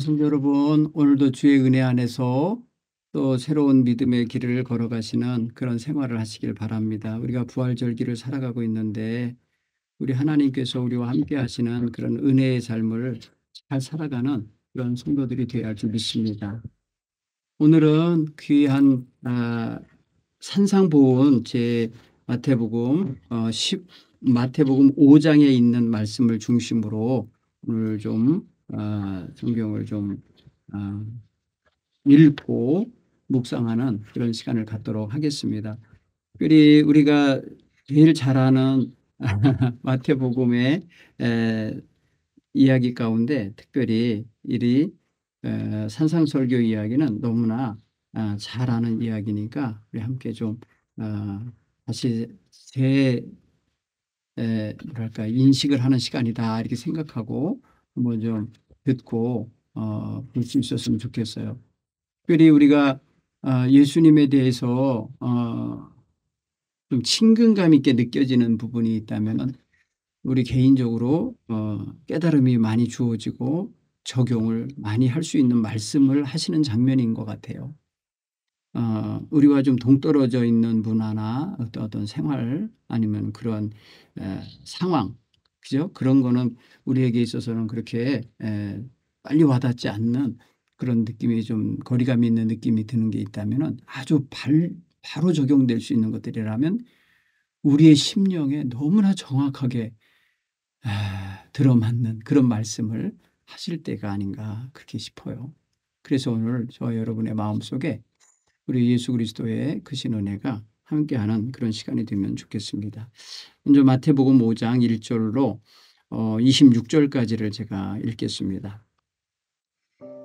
성도 여러분, 오늘도 주의 은혜 안에서 또 새로운 믿음의 길을 걸어가시는 그런 생활을 하시길 바랍니다. 우리가 부활절기를 살아가고 있는데 우리 하나님께서 우리와 함께 하시는 그런 은혜의 삶을 잘 살아가는 그런 성도들이 되어야 할 줄 믿습니다. 오늘은 귀한 산상보훈 제 마태복음 5장에 있는 말씀을 중심으로 오늘 좀 성경을 좀 읽고 묵상하는 그런 시간을 갖도록 하겠습니다. 특별히 우리가 제일 잘 아는 마태복음의 이야기 가운데 특별히 이 산상설교 이야기는 너무나 잘 아는 이야기니까 우리 함께 좀 다시 뭐랄까 인식을 하는 시간이다 이렇게 생각하고 한번 좀 듣고 볼 수 있었으면 좋겠어요. 특별히 우리가 예수님에 대해서 좀 친근감 있게 느껴지는 부분이 있다면 우리 개인적으로 깨달음이 많이 주어지고 적용을 많이 할 수 있는 말씀을 하시는 장면인 것 같아요. 우리와 좀 동떨어져 있는 문화나 어떤 생활 아니면 그런 상황, 그죠? 그런 거는 우리에게 있어서는 그렇게 빨리 와닿지 않는 그런 느낌이 좀 거리감이 있는 느낌이 드는 게 있다면 아주 바로 적용될 수 있는 것들이라면 우리의 심령에 너무나 정확하게 들어맞는 그런 말씀을 하실 때가 아닌가 그렇게 싶어요. 그래서 오늘 저와 여러분의 마음속에 우리 예수 그리스도의 크신 은혜가 함께하는 그런 시간이 되면 좋겠습니다. 먼저 마태복음 5장 1절로 26절까지를 제가 읽겠습니다.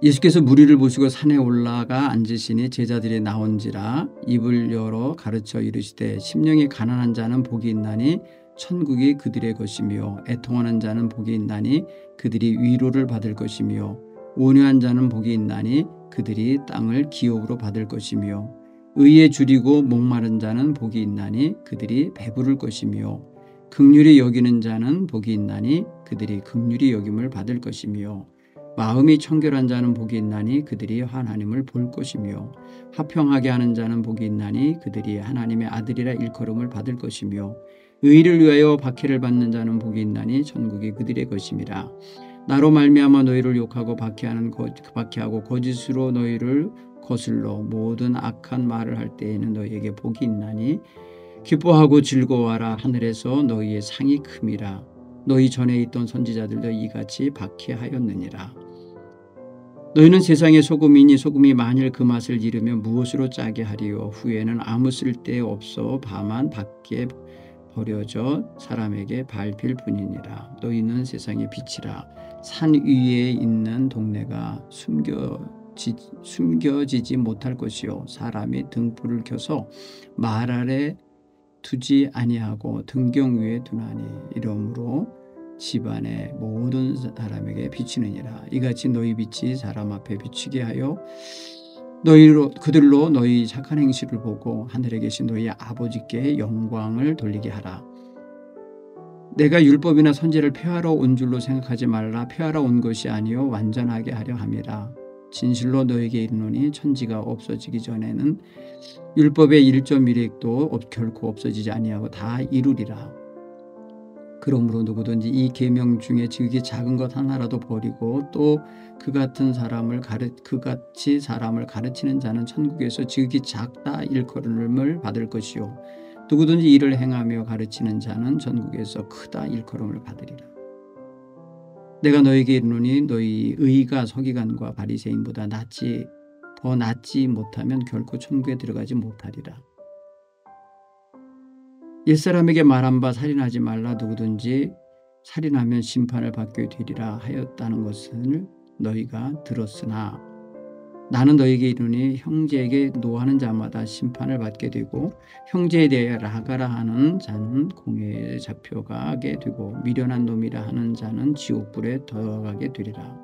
예수께서 무리를 보시고 산에 올라가 앉으시니 제자들이 나온지라 입을 열어 가르쳐 이르시되 심령이 가난한 자는 복이 있나니 천국이 그들의 것이며 애통하는 자는 복이 있나니 그들이 위로를 받을 것이며 온유한 자는 복이 있나니 그들이 땅을 기업으로 받을 것이며 의에 줄이고 목마른 자는 복이 있나니 그들이 배부를 것이며 긍휼히 여기는 자는 복이 있나니 그들이 긍휼히 여김을 받을 것이며 마음이 청결한 자는 복이 있나니 그들이 하나님을 볼 것이며 화평하게 하는 자는 복이 있나니 그들이 하나님의 아들이라 일컬음을 받을 것이며 의를 위하여 박해를 받는 자는 복이 있나니 천국이 그들의 것임이라. 나로 말미암아 너희를 욕하고 박해하고 거짓으로 너희를 거슬러 모든 악한 말을 할 때에는 너희에게 복이 있나니 기뻐하고 즐거워하라. 하늘에서 너희의 상이 큼이라. 너희 전에 있던 선지자들도 이같이 박해하였느니라. 너희는 세상의 소금이니 소금이 만일 그 맛을 잃으면 무엇으로 짜게 하리요. 후에는 아무 쓸데 없어 다만 밖에 버려져 사람에게 밟힐 뿐이니라. 너희는 세상의 빛이라. 산 위에 있는 동네가 숨겨지지 못할 것이요 사람이 등불을 켜서 말 아래 두지 아니하고 등경 위에 두나니 이러므로 집안의 모든 사람에게 비치느니라. 이같이 너희 빛이 사람 앞에 비치게 하여 그들로 너희 착한 행실을 보고 하늘에 계신 너희 아버지께 영광을 돌리게 하라. 내가 율법이나 선지를 폐하러 온 줄로 생각하지 말라. 폐하러 온 것이 아니요 완전하게 하려 함이라. 진실로 너에게 이르노니 천지가 없어지기 전에는 율법의 1.1획도 결코 없어지지 아니하고 다 이루리라. 그러므로 누구든지 이 계명 중에 지극히 작은 것 하나라도 버리고 또 그같이 사람을 가르치는 자는 천국에서 지극히 작다 일컬음을 받을 것이요 누구든지 이를 행하며 가르치는 자는 천국에서 크다 일컬음을 받으리라. 내가 너에게 이르노니 너희 의가 서기관과 바리새인보다 더 낫지 못하면 결코 천국에 들어가지 못하리라. 옛사람에게 말한 바 살인하지 말라. 누구든지 살인하면 심판을 받게 되리라 하였다는 것을 너희가 들었으나 나는 너희에게 이르노니 형제에게 노하는 자마다 심판을 받게 되고 형제에 대하여 라가라 하는 자는 공회에 잡혀가게 되고 미련한 놈이라 하는 자는 지옥불에 들어가게 되리라.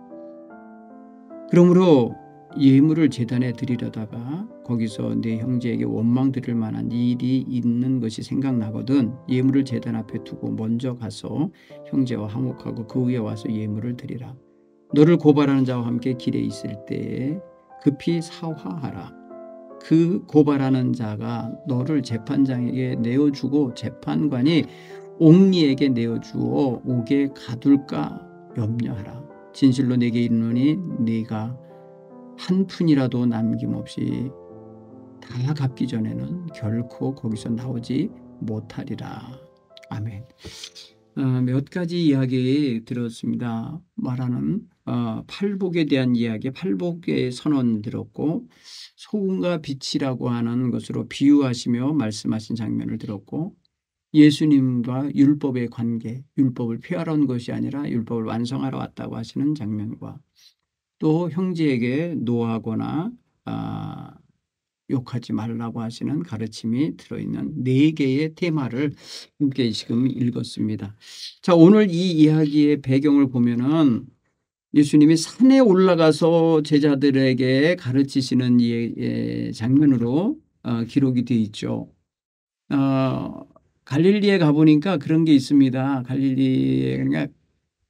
그러므로 예물을 제단에 드리려다가 거기서 내 형제에게 원망 드릴 만한 일이 있는 것이 생각나거든 예물을 제단 앞에 두고 먼저 가서 형제와 화목하고 그 후에 와서 예물을 드리라. 너를 고발하는 자와 함께 길에 있을 때에 급히 사화하라. 그 고발하는 자가 너를 재판장에게 내어주고 재판관이 옥리에게 내어주어 옥에 가둘까 염려하라. 진실로 내게 이르노니 네가 한 푼이라도 남김없이 다 갚기 전에는 결코 거기서 나오지 못하리라. 아멘. 몇 가지 이야기 들었습니다. 말하는 팔복에 대한 이야기, 팔복의 선언 들었고, 소금과 빛이라고 하는 것으로 비유하시며 말씀하신 장면을 들었고, 예수님과 율법의 관계, 율법을 폐하러 온 것이 아니라 율법을 완성하러 왔다고 하시는 장면과, 또 형제에게 노하거나 욕하지 말라고 하시는 가르침이 들어있는 4개의 테마를 함께 지금 읽었습니다. 자, 오늘 이 이야기의 배경을 보면은 예수님이 산에 올라가서 제자들에게 가르치시는 장면으로 기록이 되어 있죠. 갈릴리에 가보니까 그런 게 있습니다. 그러니까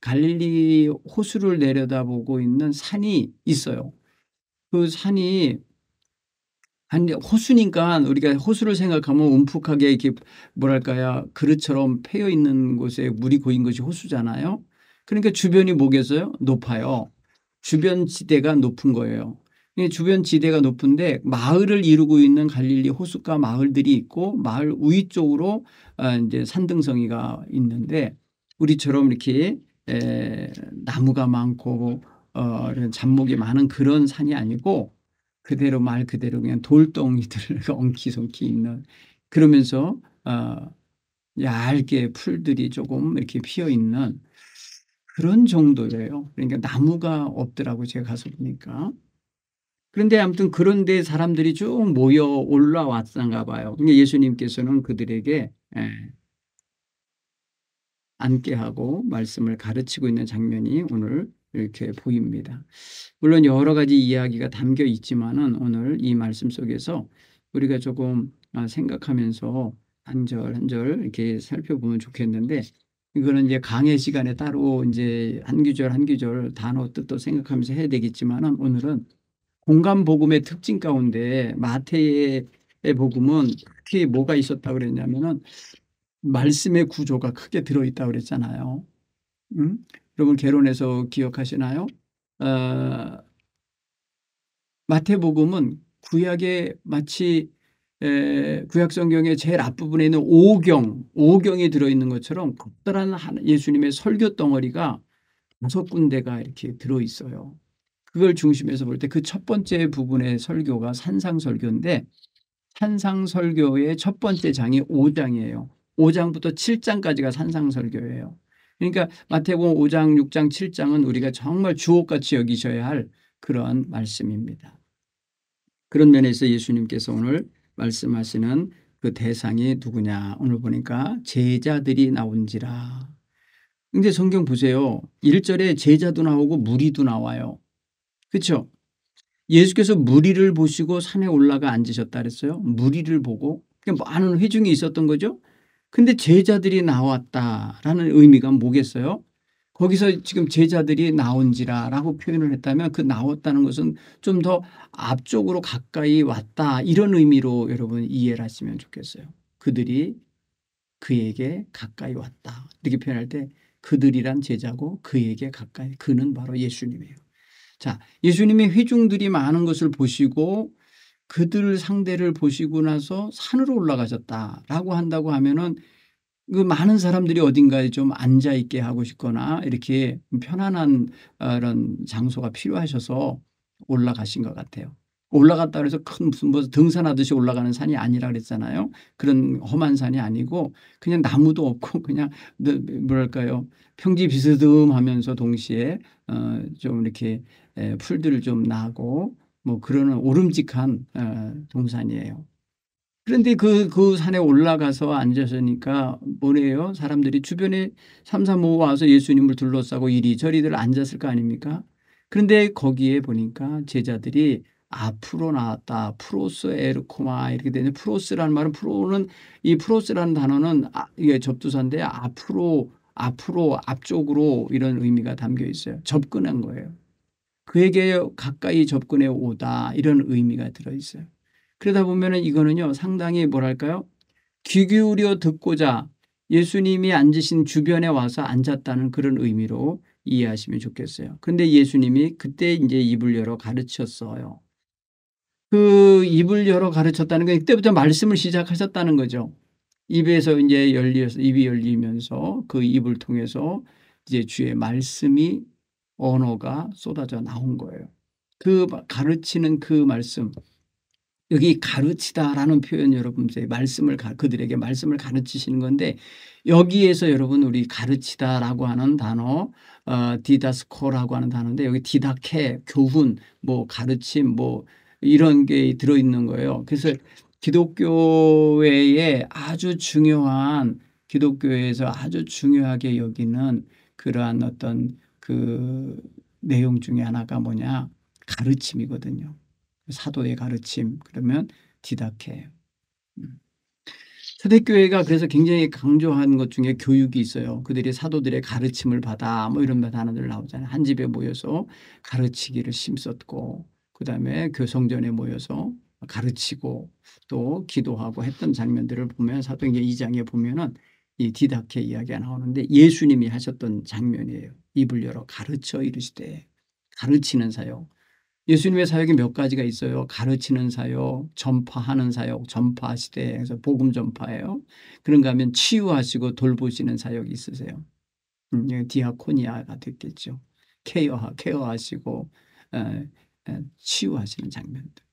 갈릴리 호수를 내려다보고 있는 산이 있어요. 그 산이 호수니까 우리가 호수를 생각하면 움푹하게 이렇게 뭐랄까요, 그릇처럼 패여 있는 곳에 물이 고인 것이 호수잖아요. 그러니까 주변이 뭐겠어요? 높아요. 주변 지대가 높은 거예요. 주변 지대가 높은데 마을을 이루고 있는 갈릴리 호숫가 마을들이 있고 마을 우위 쪽으로 이제 산등성이가 있는데 우리처럼 이렇게 나무가 많고 이런 잡목이 많은 그런 산이 아니고 그대로 말 그대로 그냥 돌덩이들 엉키송키 있는, 그러면서 얇게 풀들이 조금 이렇게 피어 있는 그런 정도예요. 그러니까 나무가 없더라고 제가 가서 보니까. 그런데 아무튼 그런데 사람들이 쭉 모여 올라왔던가 봐요. 그러니까 예수님께서는 그들에게 앉게 하고 말씀을 가르치고 있는 장면이 오늘 이렇게 보입니다. 물론 여러 가지 이야기가 담겨 있지만은 오늘 이 말씀 속에서 우리가 조금 생각하면서 한 절 한 절 이렇게 살펴보면 좋겠는데, 이거는 이제 강의 시간에 따로 이제 한 구절 한 구절 단어 뜻도 생각하면서 해야 되겠지만은 오늘은 공간 복음의 특징 가운데 마태의 복음은 특히 뭐가 있었다고 그랬냐면은 말씀의 구조가 크게 들어있다고 그랬잖아요. 여러분 개론에서 기억하시나요? 마태복음은 구약의 마치 구약 성경의 제일 앞부분에 있는 오경이 들어있는 것처럼 커다란 예수님의 설교 덩어리가 5군데가 이렇게 들어있어요. 그걸 중심에서 볼 때 그 첫 번째 부분의 설교가 산상설교인데 산상설교의 첫 번째 장이 5장이에요. 5장부터 7장까지가 산상설교예요. 그러니까 마태복음 5장, 6장, 7장은 우리가 정말 주옥같이 여기셔야 할 그런 말씀입니다. 그런 면에서 예수님께서 오늘 말씀하시는 그 대상이 누구냐. 오늘 보니까 제자들이 나온지라. 근데 성경 보세요. 1절에 제자도 나오고 무리도 나와요. 그렇죠? 예수께서 무리를 보시고 산에 올라가 앉으셨다 그랬어요. 무리를 보고 많은 회중이 있었던 거죠. 근데 제자들이 나왔다라는 의미가 뭐겠어요? 거기서 지금 제자들이 나온지라라고 표현을 했다면 그 나왔다는 것은 좀 더 앞쪽으로 가까이 왔다 이런 의미로 여러분 이해를 하시면 좋겠어요. 그들이 그에게 가까이 왔다 이렇게 표현할 때 그들이란 제자고 그에게 가까이, 그는 바로 예수님이에요. 자, 예수님의 회중들이 많은 것을 보시고 그들 상대를 보시고 나서 산으로 올라가셨다라고 한다고 하면은 그 많은 사람들이 어딘가에 좀 앉아 있게 하고 싶거나 이렇게 편안한 그런 장소가 필요하셔서 올라가신 것 같아요. 올라갔다 그래서 큰 무슨 뭐 등산하듯이 올라가는 산이 아니라 그랬잖아요. 그런 험한 산이 아니고 그냥 나무도 없고 그냥 뭐랄까요, 평지 비스듬하면서 동시에 좀 이렇게 풀들을 좀 나고 뭐 그러는 오름직한 동산이에요. 그런데 그 산에 올라가서 앉았으니까 뭐래요? 사람들이 주변에 삼삼오오 와서 예수님을 둘러싸고 이리저리들 앉았을 거 아닙니까? 그런데 거기에 보니까 제자들이 앞으로 나왔다. 프로스 에르코마 이렇게 되는데, 프로스라는 말은 이 프로스라는 단어는 이게 접두사인데 앞으로 앞으로 앞쪽으로 이런 의미가 담겨 있어요. 접근한 거예요. 그에게 가까이 접근해 오다 이런 의미가 들어 있어요. 그러다 보면은 이거는요 상당히 뭐랄까요? 귀 기울여 듣고자 예수님이 앉으신 주변에 와서 앉았다는 그런 의미로 이해하시면 좋겠어요. 근데 예수님이 그때 이제 입을 열어 가르쳤어요. 그 입을 열어 가르쳤다는 건 이때부터 말씀을 시작하셨다는 거죠. 입에서 이제 열려서 입이 열리면서 그 입을 통해서 이제 주의 말씀이 언어가 쏟아져 나온 거예요. 그 가르치는 그 말씀 여기 가르치다라는 표현 여러분 말씀을 그들에게 말씀을 가르치시는 건데 여기에서 여러분 우리 가르치다라고 하는 단어 디다스코라고 하는 단어인데 여기 디다케 교훈 뭐 가르침 뭐 이런 게 들어있는 거예요. 그래서 기독교회에 아주 중요한 기독교회에서 아주 중요하게 여기는 그러한 어떤 그 내용 중에 하나가 뭐냐 가르침이거든요. 사도의 가르침 그러면 디다케예요. 초대교회가 그래서 굉장히 강조한 것 중에 교육이 있어요. 그들이 사도들의 가르침을 받아 뭐 이런 단어들 나오잖아요. 한 집에 모여서 가르치기를 힘썼고 그다음에 교성전에 모여서 가르치고 또 기도하고 했던 장면들을 보면 사도행전 2장에 보면은 이 디다케 이야기가 나오는데 예수님이 하셨던 장면이에요. 입을 열어 가르쳐 이르시되 가르치는 사역. 예수님의 사역이 몇 가지가 있어요. 가르치는 사역, 전파하는 사역, 전파하시되 그래서 복음 전파예요. 그런가 하면 치유하시고 돌보시는 사역이 있으세요. 디아코니아가 됐겠죠. 케어하시고 치유하시는 장면들.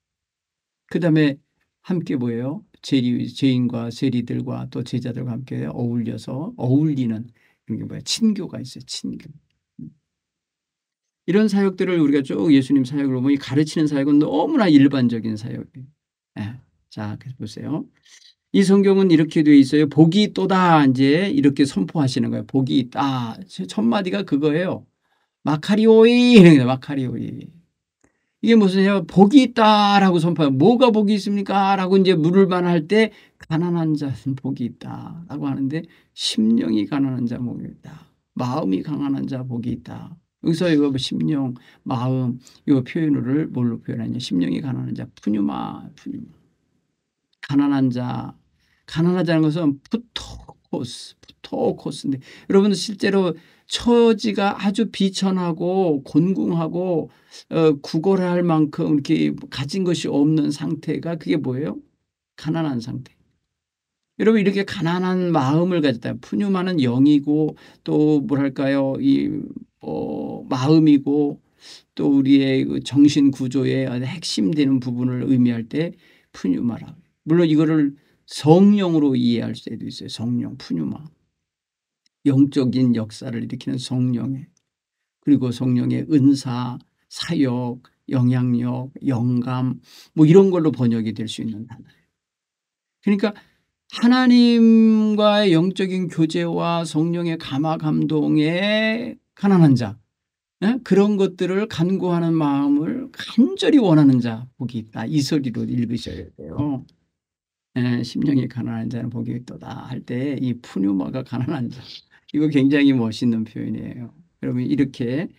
그다음에 함께 뭐예요? 죄인과 세리들과 또 제자들과 함께 어울려서 어울리는 그게 뭐야? 친교가 있어요. 친교. 이런 사역들을 우리가 쭉 예수님 사역을 보면 이 가르치는 사역은 너무나 일반적인 사역이에요. 예. 자, 그래서 보세요. 이 성경은 이렇게 되어 있어요. 복이 있도다 이제 이렇게 선포하시는 거예요. 복이 있다. 첫 마디가 그거예요. 마카리오이 이런 게 마카리오이. 이게 무슨요? 복이 있다라고 선포해요. 뭐가 복이 있습니까?라고 이제 물을 만할 때 가난한 자는 복이 있다라고 하는데 심령이 가난한 자 복이 있다. 마음이 강한한 자 복이 있다. 여기서 이거 심령, 마음 이 표현을 뭘로 표현하냐? 심령이 가난한 자 푸뉴마. 가난한 자. 가난하다는 것은 푸토코스인데 여러분 실제로 처지가 아주 비천하고 곤궁하고 구걸할 만큼 이렇게 가진 것이 없는 상태가 그게 뭐예요? 가난한 상태. 여러분 이렇게 가난한 마음을 가졌다. 푸뉴마는 영이고 또 뭐랄까요? 마음이고 또 우리의 그 정신 구조의 핵심 되는 부분을 의미할 때 푸뉴마라. 물론 이거를 성령으로 이해할 수도 있어요. 성령, 푸뉴마. 영적인 역사를 일으키는 성령의 그리고 성령의 은사, 사역, 영향력, 영감 뭐 이런 걸로 번역이 될 수 있는 단어예요. 그러니까 하나님과의 영적인 교제와 성령의 감화 감동에 가난한 자 그런 것들을 간구하는 마음을 간절히 원하는 자 복이 있다. 이 소리로 읽으셔야 돼요. 심령이 가난한 자는 복이 있도다 할 때 이 푸뉴마가 가난한 자 이거 굉장히 멋있는 표현이에요. 여러분 이렇게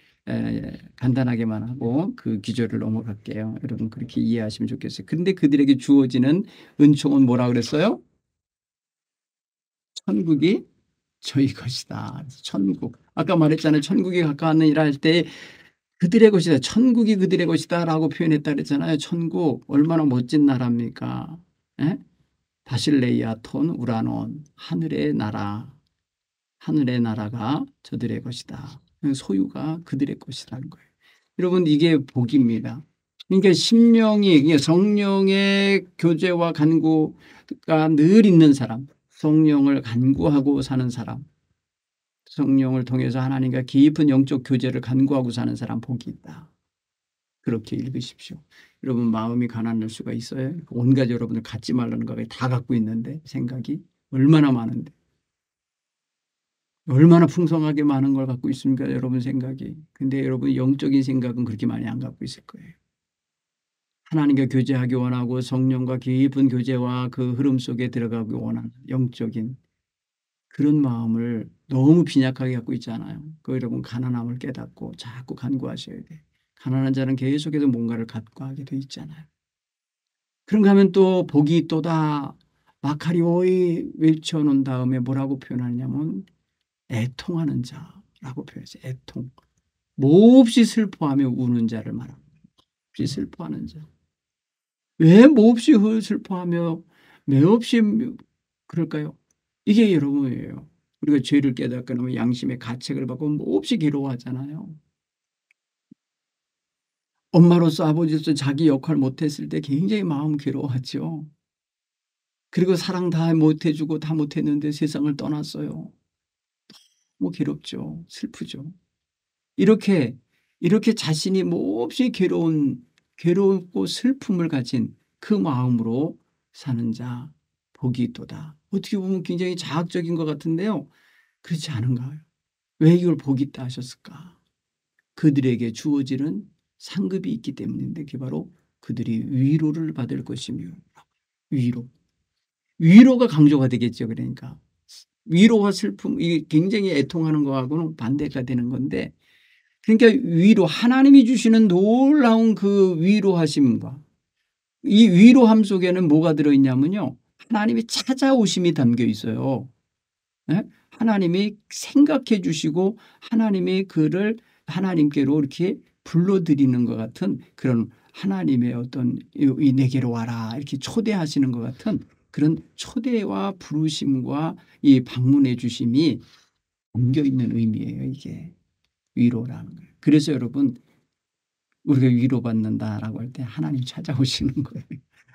간단하게만 하고 그 기조를 넘어갈게요. 여러분 그렇게 이해하시면 좋겠어요. 근데 그들에게 주어지는 은총은 뭐라 그랬어요? 천국이 저희 것이다. 천국. 아까 말했잖아요. 천국이 가까웠느니라 할 때 그들의 것이다. 천국이 그들의 것이다라고 표현했다 그랬잖아요. 천국 얼마나 멋진 나라입니까? 에? 바실레이아 톤 우라논 하늘의 나라. 하늘의 나라가 저들의 것이다. 소유가 그들의 것이라는 거예요. 여러분 이게 복입니다. 그러니까 심령이 성령의 교제와 간구가 늘 있는 사람. 성령을 간구하고 사는 사람. 성령을 통해서 하나님과 깊은 영적 교제를 간구하고 사는 사람 복이 있다. 그렇게 읽으십시오. 여러분 마음이 가난할 수가 있어요. 온갖 여러분들 갖지 말라는 거 다 갖고 있는데 생각이 얼마나 많은데. 얼마나 풍성하게 많은 걸 갖고 있습니까? 여러분 생각이. 근데 여러분 영적인 생각은 그렇게 많이 안 갖고 있을 거예요. 하나님과 교제하기 원하고 성령과 깊은 교제와 그 흐름 속에 들어가기 원하는 영적인 그런 마음을 너무 빈약하게 갖고 있잖아요. 그 여러분 가난함을 깨닫고 자꾸 간구하셔야 돼. 가난한 자는 계속해서 뭔가를 간구하게 돼 있잖아요. 그런가 하면 또 복이 또다 마카리오이 외쳐놓은 다음에 뭐라고 표현하냐면 애통하는 자라고 표현해요. 애통. 몹시 슬퍼하며 우는 자를 말합니다. 몹시 슬퍼하는 자. 왜 몹시 슬퍼하며 매없이 그럴까요? 이게 여러분이에요. 우리가 죄를 깨닫고 나면 양심의 가책을 받고 몹시 괴로워하잖아요. 엄마로서 아버지로서 자기 역할 못했을 때 굉장히 마음 괴로워하죠. 그리고 사랑 다 못해주고 다 못했는데 세상을 떠났어요. 너무 괴롭죠. 슬프죠. 이렇게 자신이 몹시 괴롭고 슬픔을 가진 그 마음으로 사는 자 복이 있도다. 어떻게 보면 굉장히 자학적인 것 같은데요. 그렇지 않은가요? 왜 이걸 복이 있다 하셨을까? 그들에게 주어지는 상급이 있기 때문인데 그게 바로 그들이 위로를 받을 것이며 위로. 위로가 강조가 되겠죠. 그러니까 위로와 슬픔 이게 굉장히 애통하는 거하고는 반대가 되는 건데 그러니까 위로 하나님이 주시는 놀라운 그 위로하심과 이 위로함 속에는 뭐가 들어있냐면요. 하나님이 찾아오심이 담겨 있어요. 네? 하나님이 생각해 주시고 하나님이 그를 하나님께로 이렇게 불러들이는 것 같은 그런 하나님의 어떤 이 내게로 와라 이렇게 초대하시는 것 같은 그런 초대와 부르심과 이 방문해 주심이 담겨 있는 의미예요. 이게 위로라는 거예요. 그래서 여러분 우리가 위로받는다라고 할 때 하나님 찾아오시는 거예요.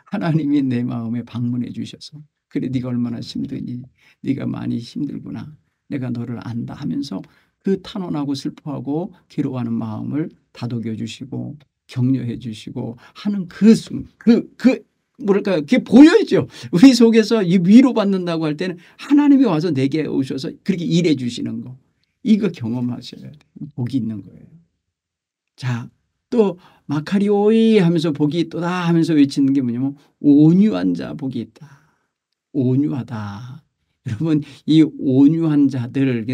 하나님이 내 마음에 방문해 주셔서 그래 네가 얼마나 힘드니 네가 많이 힘들구나 내가 너를 안다 하면서 그 탄원하고 슬퍼하고 괴로워하는 마음을 다독여 주시고 격려해 주시고 하는 뭐랄까요 그게 보여야죠. 우리 속에서 이 위로받는다고 할 때는 하나님이 와서 내게 오셔서 그렇게 일해 주시는 거 이거 경험하셔야 돼요. 복이 있는 거예요. 자, 또 마카리오이 하면서 복이 있도다 하면서 외치는 게 뭐냐면 온유한 자 복이 있다. 온유하다. 여러분 이 온유한 자들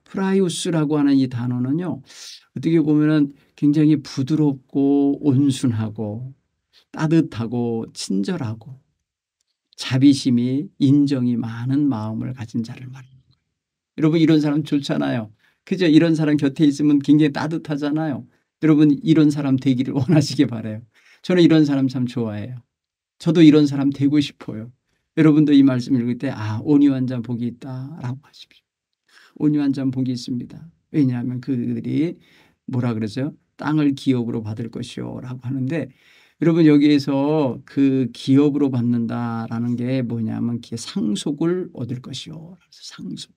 프라이우스라고 하는 이 단어는요. 어떻게 보면은 굉장히 부드럽고 온순하고 따뜻하고 친절하고 자비심이 인정이 많은 마음을 가진 자를 말합니다. 여러분 이런 사람 좋잖아요. 그죠? 이런 사람 곁에 있으면 굉장히 따뜻하잖아요. 여러분 이런 사람 되기를 원하시기 바라요. 저는 이런 사람 참 좋아해요. 저도 이런 사람 되고 싶어요. 여러분도 이 말씀 읽을 때 온유한 자 복이 있다라고 하십시오. 온유한 자 복이 있습니다. 왜냐하면 그들이 뭐라 그러세요? 땅을 기업으로 받을 것이요 라고 하는데 여러분 여기에서 그 기업으로 받는다라는 게 뭐냐면 상속을 얻을 것이요. 상속.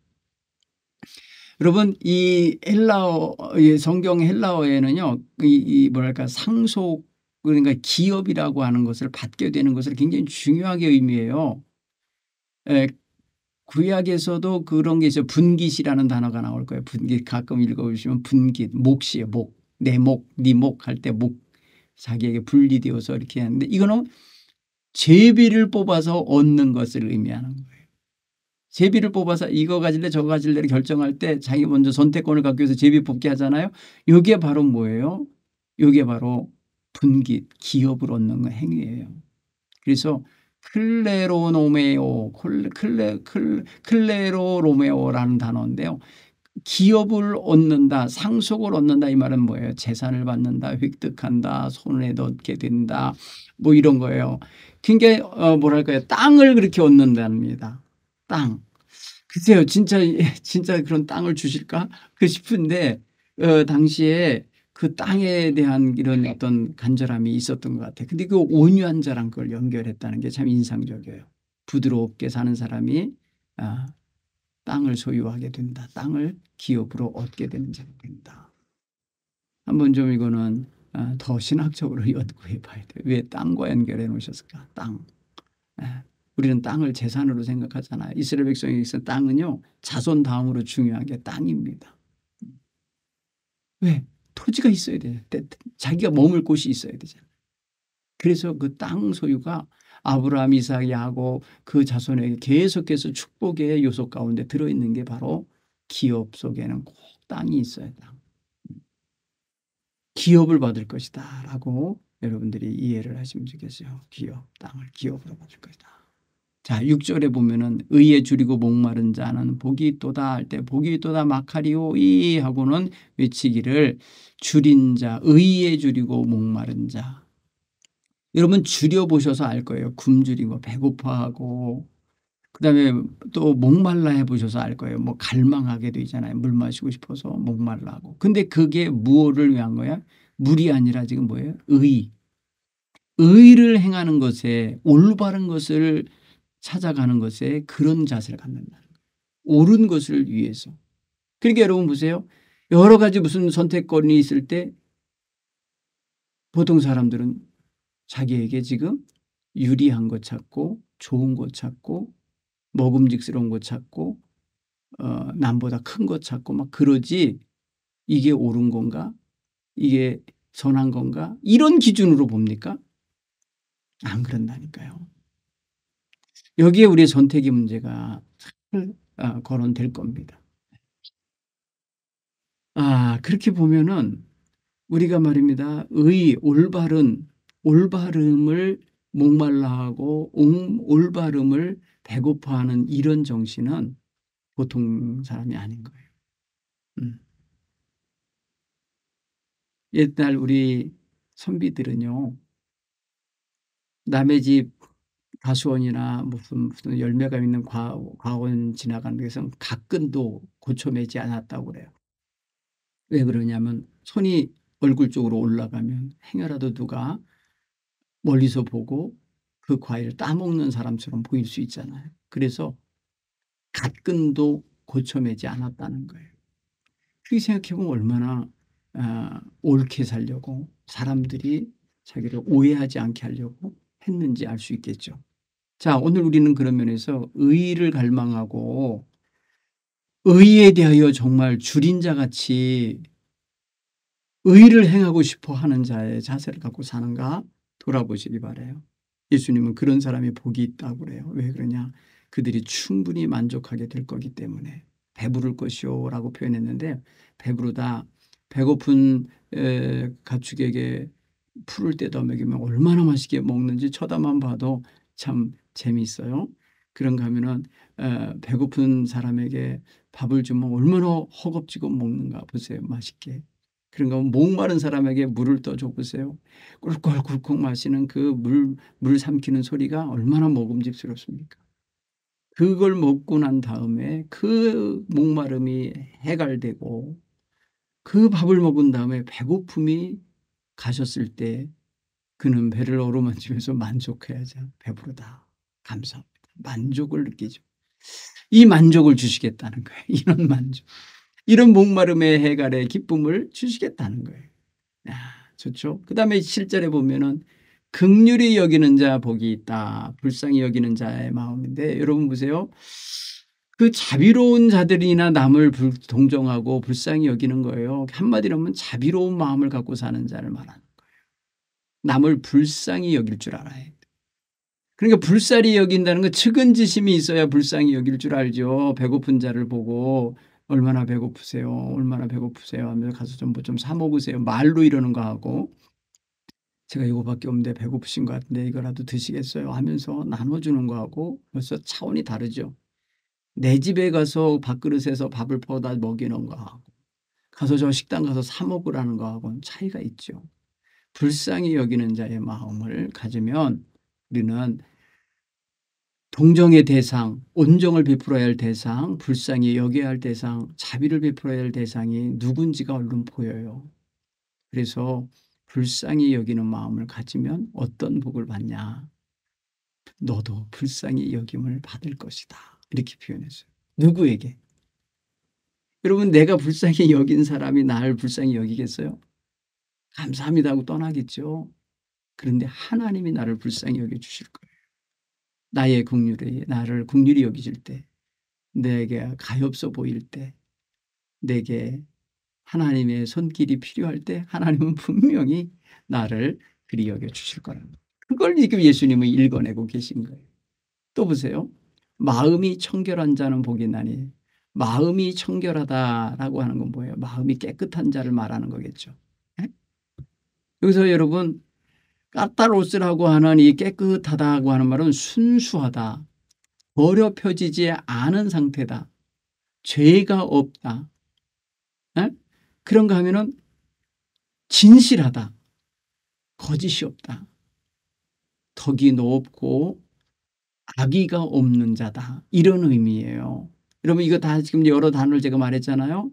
여러분 이 헬라어 성경 헬라어에는요. 이 뭐랄까 상속 그러니까 기업이라고 하는 것을 받게 되는 것을 굉장히 중요하게 의미해요. 구약에서도 그런 게 있어요. 분깃이라는 단어가 나올 거예요. 분깃 가끔 읽어보시면 분깃 몫이에요. 목. 내 목, 네 목 할 때 목 자기에게 분리되어서 이렇게 하는데 이거는 제비를 뽑아서 얻는 것을 의미하는 거예요. 제비를 뽑아서 이거 가질래 저거 가질래를 결정할 때 자기 먼저 선택권을 갖기 위해서 제비 뽑기 하잖아요. 이게 바로 뭐예요? 이게 바로 분깃 기업을 얻는 행위예요. 그래서 클레로로메오라는 단어인데요. 기업을 얻는다 상속을 얻는다 이 말은 뭐예요? 재산을 받는다 획득한다 손에 넣게 된다 뭐 이런 거예요. 굉장히 뭐랄까요 땅을 그렇게 얻는답니다. 땅. 글쎄요 진짜 그런 땅을 주실까 싶은데 당시에 그 땅에 대한 이런 어떤 간절함이 있었던 것 같아요. 근데 그 온유한 자랑 걸 연결했다는 게 참 인상적이에요. 부드럽게 사는 사람이 땅을 소유하게 된다. 땅을 기업으로 얻게 되는 자가 된다. 한번 좀 이거는 더 신학적으로 연구해 봐야 돼요. 왜 땅과 연결해 놓으셨을까? 땅. 우리는 땅을 재산으로 생각하잖아요. 이스라엘 백성에게서 땅은요. 자손 다음으로 중요한 게 땅입니다. 왜? 토지가 있어야 돼요. 자기가 머물 곳이 있어야 되잖아요. 그래서 그 땅 소유가 아브라함, 이삭, 야곱 그 자손에게 계속해서 축복의 요소 가운데 들어있는 게 바로 기업 속에는 꼭 땅이 있어야 땅. 기업을 받을 것이다 라고 여러분들이 이해를 하시면 좋겠어요. 기업, 땅을 기업으로 받을 것이다. 자, 6절에 보면은 의에 줄이고 목마른 자는 복이 있도다 할 때 복이 있도다 마카리오이 하고는 외치기를 줄인 자, 의에 줄이고 목마른 자. 여러분 줄여보셔서 알 거예요. 굶주리고 배고파하고 그다음에 또 목말라 해보셔서 알 거예요. 뭐 갈망하게 되잖아요. 물 마시고 싶어서 목말라 하고. 근데 그게 무엇을 위한 거야? 물이 아니라 지금 뭐예요? 의. 의를 행하는 것에 올바른 것을 찾아가는 것에 그런 자세를 갖는다는 거예요. 옳은 것을 위해서. 그러니까 여러분 보세요. 여러 가지 무슨 선택권이 있을 때 보통 사람들은 자기에게 지금 유리한 것 찾고 좋은 것 찾고 먹음직스러운 것 찾고 남보다 큰 것 찾고 막 그러지 이게 옳은 건가? 이게 선한 건가? 이런 기준으로 봅니까? 안 그런다니까요. 여기에 우리의 선택의 문제가 거론될 겁니다. 그렇게 보면은 우리가 말입니다. 올바름을 목말라하고 올바름을 배고파하는 이런 정신은 보통 사람이 아닌 거예요. 옛날 우리 선비들은요. 남의 집 가수원이나 무슨 열매가 있는 과원 지나가는 데서 가끈도 고쳐매지 않았다고 그래요. 왜 그러냐면 손이 얼굴 쪽으로 올라가면 행여라도 누가 멀리서 보고 그 과일을 따먹는 사람처럼 보일 수 있잖아요. 그래서 가끈도 고쳐매지 않았다는 거예요. 그렇게 생각해보면 얼마나 옳게 살려고 사람들이 자기를 오해하지 않게 하려고 했는지 알 수 있겠죠. 자, 오늘 우리는 그런 면에서 의를 갈망하고 의에 대하여 정말 줄인 자같이 의를 행하고 싶어 하는 자의 자세를 갖고 사는가 돌아보시기 바라요. 예수님은 그런 사람이 복이 있다고 그래요. 왜 그러냐? 그들이 충분히 만족하게 될 거기 때문에. 배부를 것이요 라고 표현했는데 배부르다. 배고픈 가축에게 풀을 떼다 먹이면 얼마나 맛있게 먹는지 쳐다만 봐도 참 재미있어요. 그런가 하면은 배고픈 사람에게 밥을 주면 얼마나 허겁지겁 먹는가 보세요. 맛있게. 그런가 하면 목마른 사람에게 물을 떠줘 보세요. 꿀꺽꿀꺽 마시는 그 물 삼키는 소리가 얼마나 먹음직스럽습니까? 그걸 먹고 난 다음에 그 목마름이 해갈되고 그 밥을 먹은 다음에 배고픔이 가셨을 때 그는 배를 어루만지면서 만족해야죠. 배부르다. 감사합니다. 만족을 느끼죠. 이 만족을 주시겠다는 거예요. 이런 만족. 이런 목마름의 해갈의 기쁨을 주시겠다는 거예요. 좋죠. 그 다음에 7절에 보면은 긍휼히 여기는 자 복이 있다. 불쌍히 여기는 자의 마음인데 여러분 보세요. 그 자비로운 자들이나 남을 동정하고 불쌍히 여기는 거예요. 한마디로 하면 자비로운 마음을 갖고 사는 자를 말하는 거예요. 남을 불쌍히 여길 줄 알아야 돼. 그러니까 불쌍히 여긴다는 건 측은지심이 있어야 불쌍히 여길 줄 알죠. 배고픈 자를 보고 얼마나 배고프세요. 얼마나 배고프세요 하면서 가서 좀 뭐 좀 사 먹으세요. 말로 이러는 거 하고 제가 이거밖에 없는데 배고프신 것 같은데 이거라도 드시겠어요 하면서 나눠주는 거하고 벌써 차원이 다르죠. 내 집에 가서 밥그릇에서 밥을 퍼다 먹이는 거하고 가서 저 식당 가서 사 먹으라는 거하고는 차이가 있죠. 불쌍히 여기는 자의 마음을 가지면 우리는 동정의 대상, 온정을 베풀어야 할 대상, 불쌍히 여겨야 할 대상, 자비를 베풀어야 할 대상이 누군지가 얼른 보여요. 그래서 불쌍히 여기는 마음을 가지면 어떤 복을 받냐. 너도 불쌍히 여김을 받을 것이다. 이렇게 표현했어요. 누구에게? 여러분 내가 불쌍히 여긴 사람이 나를 불쌍히 여기겠어요? 감사합니다 하고 떠나겠죠. 그런데 하나님이 나를 불쌍히 여겨주실 거예요. 나의 긍휼이 나를 긍휼히 여기실 때 내게 가엾어 보일 때 내게 하나님의 손길이 필요할 때 하나님은 분명히 나를 그리 여겨주실 거라는 거예요. 그걸 지금 예수님은 읽어내고 계신 거예요. 또 보세요. 마음이 청결한 자는 복이 있나니. 마음이 청결하다라고 하는 건 뭐예요? 마음이 깨끗한 자를 말하는 거겠죠. 예? 여기서 여러분 까타로스라고 하는 이 깨끗하다고 하는 말은 순수하다. 더럽혀지지 않은 상태다. 죄가 없다. 예? 그런가 하면은 진실하다. 거짓이 없다. 덕이 높고 악의가 없는 자다. 이런 의미예요. 여러분 이거 다 지금 여러 단어를 제가 말했잖아요.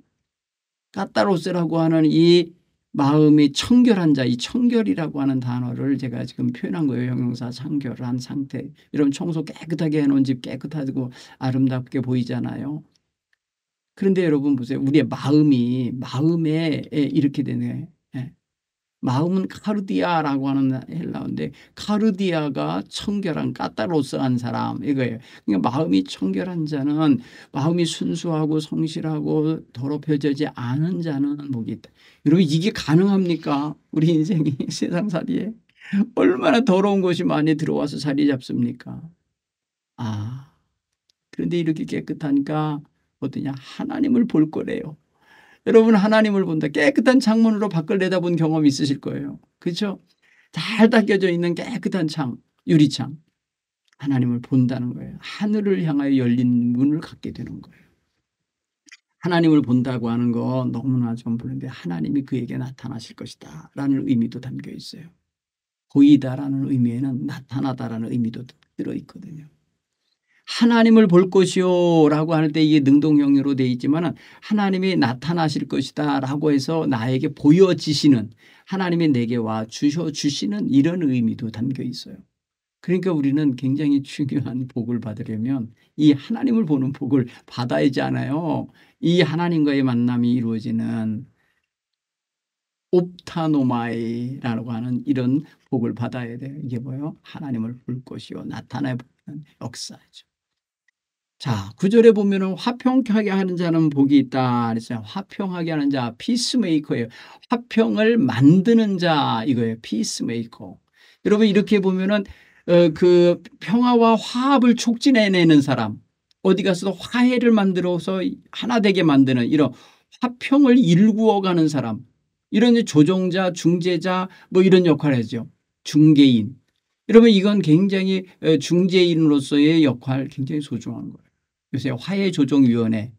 까타로스라고 하는 이 마음이 청결한 자, 이 청결이라고 하는 단어를 제가 지금 표현한 거예요. 형용사 청결한 상태. 여러분 청소 깨끗하게 해놓은 집 깨끗하고 아름답게 보이잖아요. 그런데 여러분 보세요. 우리의 마음에 이렇게 되네. 마음은 카르디아라고 하는 헬라어인데 카르디아가 청결한 까타로스한 사람 이거예요. 그러니까 마음이 청결한 자는 마음이 순수하고 성실하고 더럽혀지지 않은 자는 복이 있다. 여러분 이게 가능합니까? 우리 인생이 세상살이에 얼마나 더러운 것이 많이 들어와서 자리 잡습니까? 그런데 이렇게 깨끗하니까 어떠냐? 하나님을 볼 거래요. 여러분 하나님을 본다. 깨끗한 창문으로 밖을 내다본 경험 있으실 거예요. 그렇죠? 잘 닦여져 있는 깨끗한 창, 유리창. 하나님을 본다는 거예요. 하늘을 향하여 열린 문을 갖게 되는 거예요. 하나님을 본다고 하는 건 너무나 좀 그런데 하나님이 그에게 나타나실 것이다 라는 의미도 담겨 있어요. 보이다라는 의미에는 나타나다라는 의미도 들어있거든요. 하나님을 볼 것이요 라고 하는데 이게 능동형으로 되어 있지만 하나님이 나타나실 것이다 라고 해서 나에게 보여지시는 하나님이 내게 와 주시는 이런 의미도 담겨 있어요. 그러니까 우리는 굉장히 중요한 복을 받으려면 이 하나님을 보는 복을 받아야지 않아요. 이 하나님과의 만남이 이루어지는 옵타노마이라고 하는 이런 복을 받아야 돼요. 이게 뭐예요? 하나님을 볼 것이요 나타나 보는 역사죠. 자, 9절에 보면은 화평하게 하는 자는 복이 있다. 그랬어요. 화평하게 하는 자, 피스메이커예요. 화평을 만드는 자, 이거예요. 피스메이커. 여러분, 이렇게 보면은, 그 평화와 화합을 촉진해내는 사람, 어디 가서도 화해를 만들어서 하나 되게 만드는 이런 화평을 일구어가는 사람, 이런 조종자, 중재자, 뭐 이런 역할을 하죠. 중개인. 여러분, 이건 굉장히 중재인으로서의 역할 굉장히 소중한 거예요. 요새 화해조정위원회,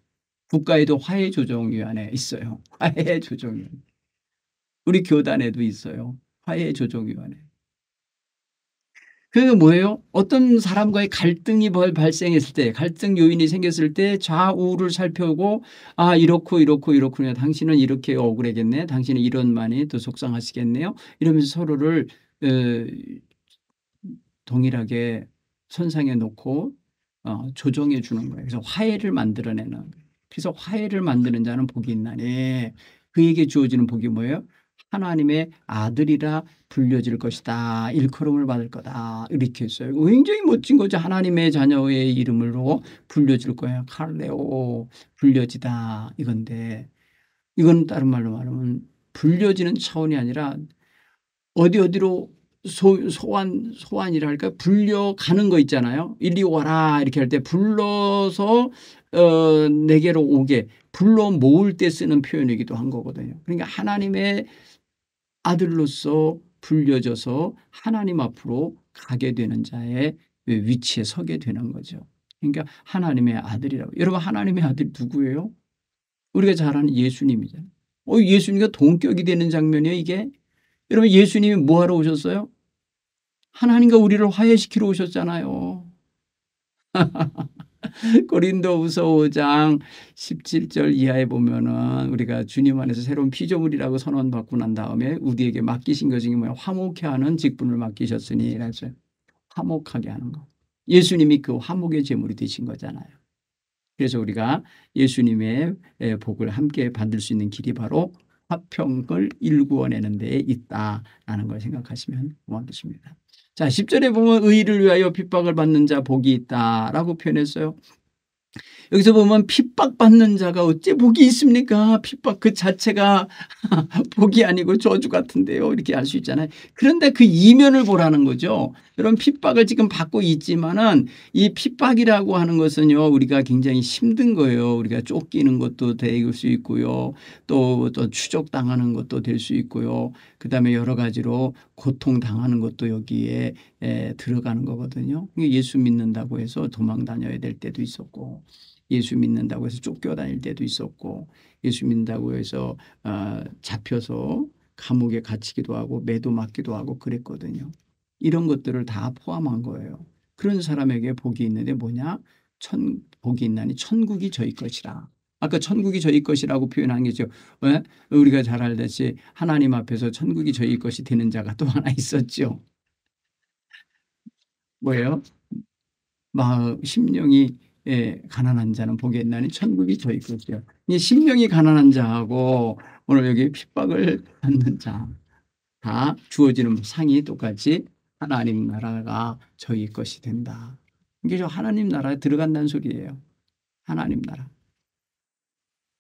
국가에도 화해조정위원회 있어요. 화해조정위원회. 우리 교단에도 있어요. 화해조정위원회. 그게 뭐예요? 어떤 사람과의 갈등이 발생했을 때, 갈등 요인이 생겼을 때 좌우를 살펴보고 이렇고 당신은 이렇게 억울하겠네. 당신은 이런 많이 또 속상하시겠네요. 이러면서 서로를 동일하게 선상에 놓고 조정해 주는 거예요. 그래서 화해를 만들어내는 거예요. 그래서 화해를 만드는 자는 복이 있나니 그에게 주어지는 복이 뭐예요? 하나님의 아들이라 불려질 것이다. 일컬음을 받을 거다. 이렇게 했어요. 굉장히 멋진 거죠. 하나님의 자녀의 이름으로 불려질 거야. 칼레오 불려지다 이건데 이건 다른 말로 말하면 불려지는 차원이 아니라 어디로 소환이랄까 불려가는 거 있잖아요. 이리 와라 이렇게 할 때 불러서 내게로 오게 불러 모을 때 쓰는 표현이기도 한 거거든요. 그러니까 하나님의 아들로서 불려져서 하나님 앞으로 가게 되는 자의 위치에 서게 되는 거죠. 그러니까 하나님의 아들이라고. 여러분 하나님의 아들이 누구예요? 우리가 잘 아는 예수님이잖아요. 예수님과 동격이 되는 장면이에요 이게. 여러분 예수님이 뭐하러 오셨어요? 하나님과 우리를 화해시키러 오셨잖아요. 고린도후서 5장 17절 이하에 보면은 우리가 주님 안에서 새로운 피조물이라고 선언받고 난 다음에 우리에게 맡기신 것이 뭐야? 화목해 하는 직분을 맡기셨으니 그래서 화목하게 하는 거. 예수님이 그 화목의 제물이 되신 거잖아요. 그래서 우리가 예수님의 복을 함께 받을 수 있는 길이 바로 화평을 일구어내는 데에 있다라는 걸 생각하시면 고맙겠습니다. 자, 10절에 보면 의를 위하여 핍박을 받는 자 복이 있다라고 표현했어요. 여기서 보면 핍박받는 자가 어찌 복이 있습니까? 핍박 그 자체가 복이 아니고 저주 같은데요. 이렇게 할 수 있잖아요. 그런데 그 이면을 보라는 거죠. 이런 핍박을 지금 받고 있지만은 이 핍박이라고 하는 것은요, 우리가 굉장히 힘든 거예요. 우리가 쫓기는 것도 될 수 있고요. 또 추적당하는 것도 될 수 있고요. 그다음에 여러 가지로 고통당하는 것도 여기에 들어가는 거거든요. 예수 믿는다고 해서 도망 다녀야 될 때도 있었고, 예수 믿는다고 해서 쫓겨다닐 때도 있었고, 예수 믿는다고 해서 잡혀서 감옥에 갇히기도 하고 매도 맞기도 하고 그랬거든요. 이런 것들을 다 포함한 거예요. 그런 사람에게 복이 있는데 뭐냐? 복이 있나니 천국이 저희 것이라. 아까 천국이 저희 것이라고 표현한 게죠. 왜? 우리가 잘 알듯이 하나님 앞에서 천국이 저희 것이 되는 자가 또 하나 있었죠. 뭐예요? 심령이 가난한 자는 복이 있나니 천국이 저희 것이요. 이 심령이 가난한 자하고 오늘 여기 핍박을 받는 자 다 주어지는 상이 똑같이 하나님 나라가 저희 것이 된다. 이게 저 하나님 나라에 들어간다는 소리예요. 하나님 나라.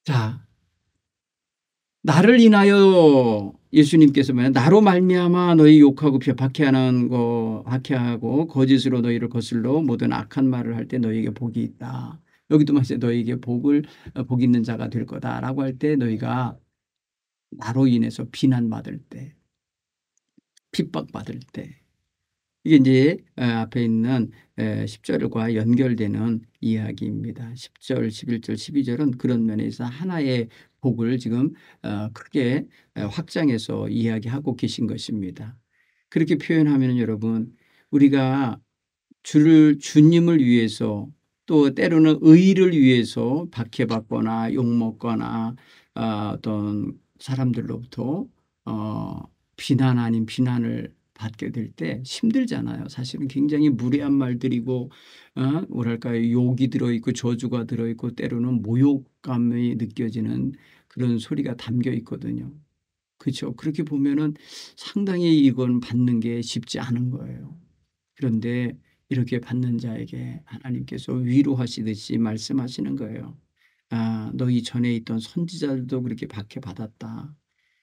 자, 나를 인하여 예수님께서 뭐냐 나로 말미암아 너희 욕하고 박해하고 거짓으로 너희를 거슬러 모든 악한 말을 할 때 너희에게 복이 있다. 여기도 마찬가지 너희에게 복 있는 자가 될 거다라고 할 때 너희가 나로 인해서 비난받을 때 핍박받을 때 이게 이제 앞에 있는 10절과 연결되는 이야기입니다. 10절, 11절, 12절은 그런 면에서 하나의 복을 지금 크게 확장해서 이야기하고 계신 것입니다. 그렇게 표현하면 여러분 우리가 주님을 위해서 또 때로는 의를 위해서 박해받거나 욕먹거나 어떤 사람들로부터 어, 비난 아닌 비난을 받게 될 때 힘들잖아요. 사실은 굉장히 무례한 말들이고 뭐랄까요 욕이 들어있고 저주가 들어있고 때로는 모욕감이 느껴지는 그런 소리가 담겨 있거든요. 그렇죠. 그렇게 보면은 상당히 이건 받는 게 쉽지 않은 거예요. 그런데 이렇게 받는 자에게 하나님께서 위로하시듯이 말씀하시는 거예요. 너희 전에 있던 선지자들도 그렇게 박해받았다.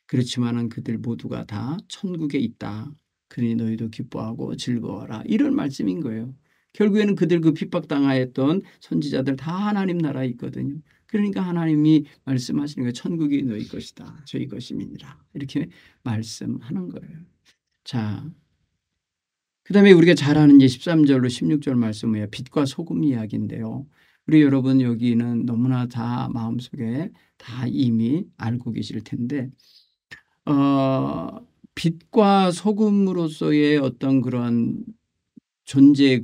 그렇지만은 그들 모두가 다 천국에 있다. 그러니 너희도 기뻐하고 즐거워라. 이런 말씀인 거예요. 결국에는 그들 그 핍박당하였던 선지자들 다 하나님 나라에 있거든요. 그러니까 하나님이 말씀하시는 거예요. 천국이 너희 것이다. 저희 것임이니라. 이렇게 말씀하는 거예요. 자, 그다음에 우리가 잘 아는 이제 13절로 16절 말씀이에요. 빛과 소금 이야기인데요. 우리 여러분 여기는 너무나 다 마음속에 다 이미 알고 계실 텐데 빛과 소금으로서의 어떤 그런 존재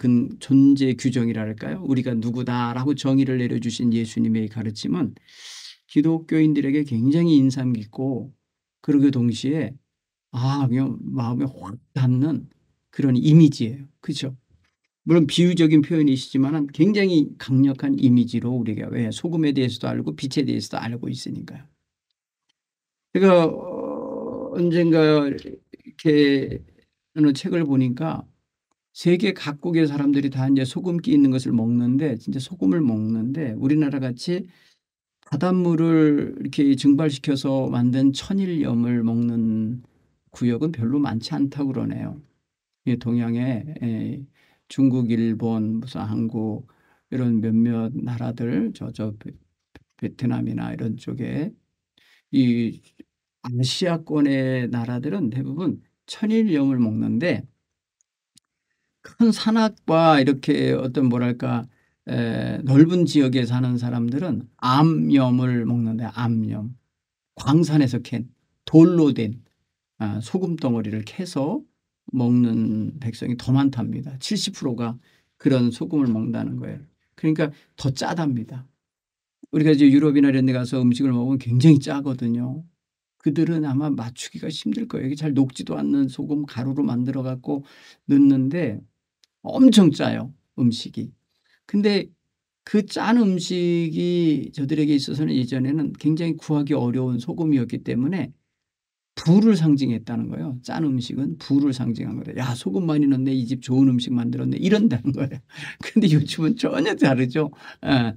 규정이랄까요? 우리가 누구다라고 정의를 내려주신 예수님의 가르침은 기독교인들에게 굉장히 인상 깊고 그러게 동시에 그냥 마음에 확 닿는 그런 이미지예요. 그렇죠? 물론 비유적인 표현이시지만 굉장히 강력한 이미지로 우리가 왜 소금에 대해서도 알고 빛에 대해서도 알고 있으니까요. 제가 언젠가 이렇게 어느 책을 보니까 세계 각국의 사람들이 다 이제 소금기 있는 것을 먹는데 진짜 소금을 먹는데 우리나라 같이 바닷물을 이렇게 증발시켜서 만든 천일염을 먹는 구역은 별로 많지 않다고 그러네요. 동양에 중국, 일본, 무슨 한국 이런 몇몇 나라들 베트남이나 이런 쪽에 이 아시아권의 나라들은 대부분 천일염을 먹는데 큰 산악과 이렇게 어떤 뭐랄까 넓은 지역에 사는 사람들은 암염을 먹는데 암염 광산에서 캔 돌로 된 소금 덩어리를 캐서 먹는 백성이 더 많답니다. 70%가 그런 소금을 먹는다는 거예요. 그러니까 더 짜답니다. 우리가 이제 유럽이나 이런 데 가서 음식을 먹으면 굉장히 짜거든요. 그들은 아마 맞추기가 힘들 거예요. 이게 잘 녹지도 않는 소금 가루로 만들어 갖고 넣는데 엄청 짜요, 음식이. 근데 그 짠 음식이 저들에게 있어서는 예전에는 굉장히 구하기 어려운 소금이었기 때문에 부를 상징했다는 거예요. 짠 음식은 부를 상징한 거예요. 야, 소금 많이 넣네. 이 집 좋은 음식 만들었네. 이런다는 거예요. 근데 요즘은 전혀 다르죠. 예.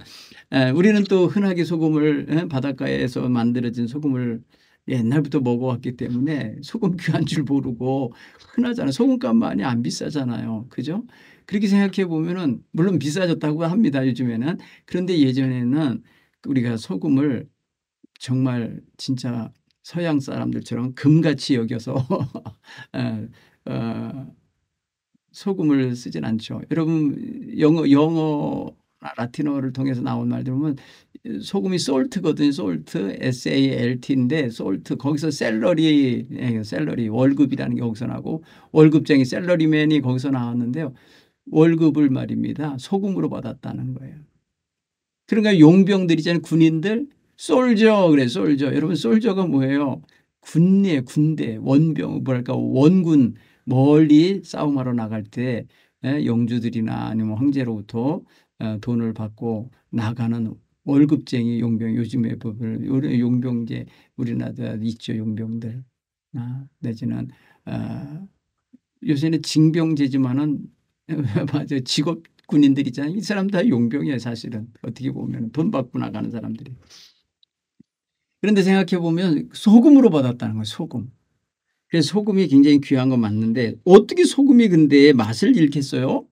예, 우리는 또 흔하게 소금을 바닷가에서 만들어진 소금을 옛날부터 먹어왔기 때문에 소금 귀한 줄 모르고 흔하잖아요. 소금값만이 안 비싸잖아요. 그죠? 그렇게 생각해 보면은 물론 비싸졌다고 합니다. 요즘에는. 그런데 예전에는 우리가 소금을 정말 진짜 서양 사람들처럼 금같이 여겨서 어, 어, 소금을 쓰진 않죠. 여러분 영어 라틴어를 통해서 나온 말들 보면 소금이 솔트거든요. 솔트, SALT인데 솔트 거기서 샐러리, 샐러리 월급이라는 게 거기서 나고 월급쟁이 샐러리맨이 거기서 나왔는데요. 월급을 말입니다. 소금으로 받았다는 거예요. 그러니까 용병들 있잖아요. 군인들 솔저 그래 솔저. 여러분 솔저가 뭐예요? 군대 군대 원병 뭐랄까 원군 멀리 싸움하러 나갈 때 영주들이나 아니면 황제로부터 돈을 받고 나가는 월급쟁이 용병. 요즘에 보면 용병제 우리나라 있죠. 용병들. 내지는 요새는 징병제지만은 맞아요. 직업 군인들이잖아요. 이 사람 다 용병이에요. 사실은 어떻게 보면 돈 받고 나가는 사람들이. 그런데 생각해 보면 소금으로 받았다는 거예요. 소금. 그래서 소금이 굉장히 귀한 건 맞는데 어떻게 소금이 근데 맛을 잃겠어요?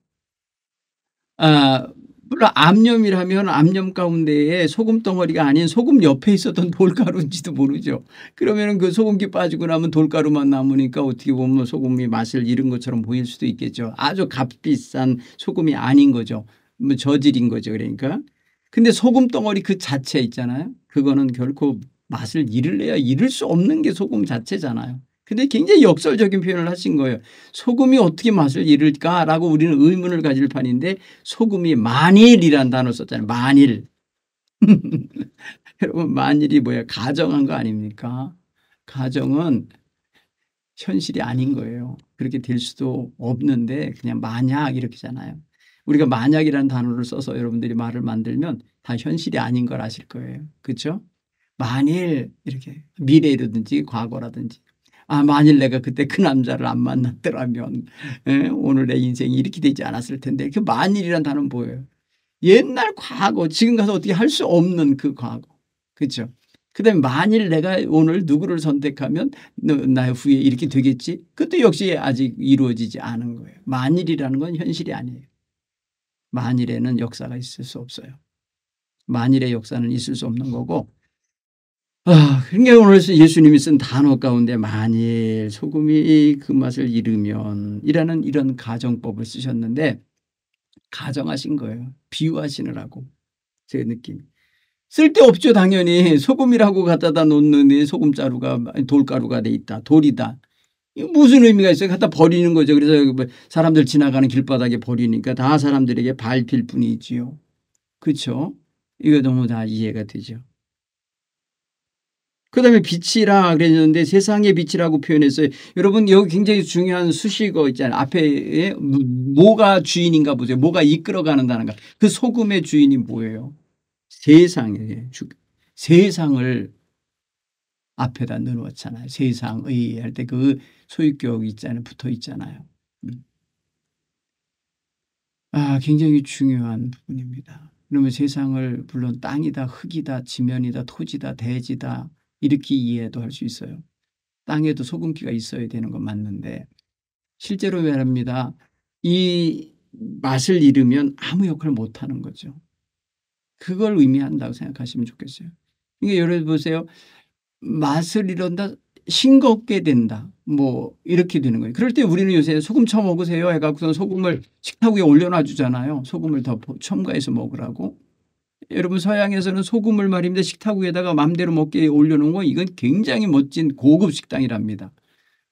아, 물론 암염이라면 암염 가운데에 소금 덩어리가 아닌 소금 옆에 있었던 돌가루인지도 모르죠. 그러면 그 소금기 빠지고 나면 돌가루만 남으니까 어떻게 보면 소금이 맛을 잃은 것처럼 보일 수도 있겠죠. 아주 값비싼 소금이 아닌 거죠. 뭐 저질인 거죠. 그러니까. 근데 소금 덩어리 그 자체 있잖아요. 그거는 결코 맛을 잃을래야 잃을 수 없는 게 소금 자체잖아요. 근데 굉장히 역설적인 표현을 하신 거예요. 소금이 어떻게 맛을 잃을까라고 우리는 의문을 가질 판인데 소금이 만일이란 단어 썼잖아요. 만일. 여러분 만일이 뭐예요? 가정한 거 아닙니까? 가정은 현실이 아닌 거예요. 그렇게 될 수도 없는데 그냥 만약 이렇게잖아요. 우리가 만약이라는 단어를 써서 여러분들이 말을 만들면 다 현실이 아닌 걸 아실 거예요. 그렇죠? 만일 이렇게 미래라든지 과거라든지 만일 내가 그때 그 남자를 안 만났더라면 오늘 내 인생이 이렇게 되지 않았을 텐데 그 만일이란 단어는 뭐예요? 옛날 과거 지금 가서 어떻게 할 수 없는 그 과거. 그렇죠? 그다음에 만일 내가 오늘 누구를 선택하면 나의 후에 이렇게 되겠지. 그것도 역시 아직 이루어지지 않은 거예요. 만일이라는 건 현실이 아니에요. 만일에는 역사가 있을 수 없어요. 만일의 역사는 있을 수 없는 거고 그러니까 오늘 예수님이 쓴 단어 가운데 만일 소금이 그 맛을 잃으면 이라는 이런 가정법을 쓰셨는데 가정하신 거예요. 비유하시느라고 제 느낌. 쓸데없죠. 당연히 소금이라고 갖다다 놓는 소금자루가 돌가루가 돼 있다. 돌이다. 이거 무슨 의미가 있어요? 갖다 버리는 거죠. 그래서 사람들 지나가는 길바닥에 버리니까 다 사람들에게 밟힐 뿐이지요. 그렇죠? 이거 너무 다 이해가 되죠. 그다음에 빛이라 그랬는데 세상의 빛이라고 표현했어요. 여러분 여기 굉장히 중요한 수식어 있잖아요. 앞에 뭐가 주인인가 보세요. 뭐가 이끌어가는 단어인가. 그 소금의 주인이 뭐예요? 세상을 앞에다 넣어놓잖아요. 세상의 할 때 그 소유격 있잖아요. 붙어 있잖아요. 굉장히 중요한 부분입니다. 그러면 세상을 물론 땅이다, 흙이다, 지면이다, 토지다, 대지다 이렇게 이해도 할 수 있어요. 땅에도 소금기가 있어야 되는 건 맞는데 실제로 말합니다. 이 맛을 잃으면 아무 역할을 못하는 거죠. 그걸 의미한다고 생각하시면 좋겠어요. 그러니까 여러분 보세요. 맛을 잃었다 싱겁게 된다. 뭐 이렇게 되는 거예요. 그럴 때 우리는 요새 소금 쳐 먹으세요 해갖고서 소금을 식탁 위에 올려놔 주잖아요. 소금을 더 첨가해서 먹으라고. 여러분 서양에서는 소금을 말입니다. 식탁 위에다가 마음대로 먹게 올려놓은 거 이건 굉장히 멋진 고급 식당이랍니다.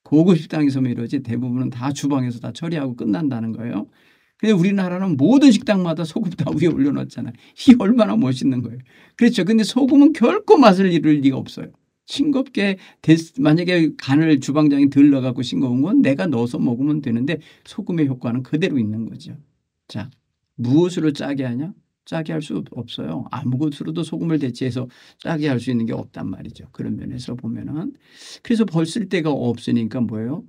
고급 식당에서 이러지 대부분은 다 주방에서 다 처리하고 끝난다는 거예요. 근데 우리나라는 모든 식당마다 소금 다 위에 올려놓잖아요. 이게 얼마나 멋있는 거예요. 그렇죠. 근데 소금은 결코 맛을 잃을 리가 없어요. 싱겁게 만약에 간을 주방장이 덜 넣어갖고 싱거운 건 내가 넣어서 먹으면 되는데 소금의 효과는 그대로 있는 거죠. 자, 무엇으로 짜게 하냐? 짜게 할 수 없어요. 아무것으로도 소금을 대체해서 짜게 할 수 있는 게 없단 말이죠. 그런 면에서 보면은. 그래서 벌쓸 데가 없으니까 뭐예요?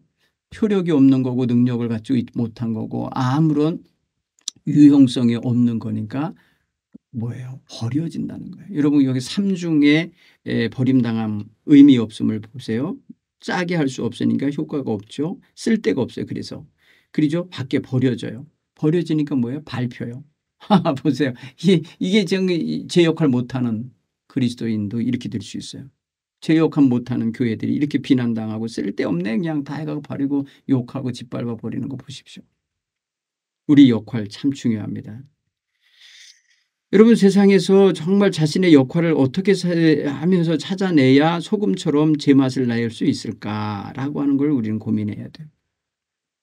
효력이 없는 거고 능력을 갖추고 못한 거고 아무런 유용성이 없는 거니까 뭐예요? 버려진다는 거예요. 여러분 여기 삼중에 버림당함 의미 없음을 보세요. 짜게 할 수 없으니까 효과가 없죠. 쓸 데가 없어요. 그래서. 그리죠? 밖에 버려져요. 버려지니까 뭐예요? 밟혀요. 보세요. 이게 제 역할 못하는 그리스도인도 이렇게 될 수 있어요. 제 역할 못하는 교회들이 이렇게 비난당하고 쓸데없네 그냥 다 해가고 버리고 욕하고 짓밟아 버리는 거 보십시오. 우리 역할 참 중요합니다. 여러분 세상에서 정말 자신의 역할을 어떻게 하면서 찾아내야 소금처럼 제맛을 낼 수 있을까라고 하는 걸 우리는 고민해야 돼요.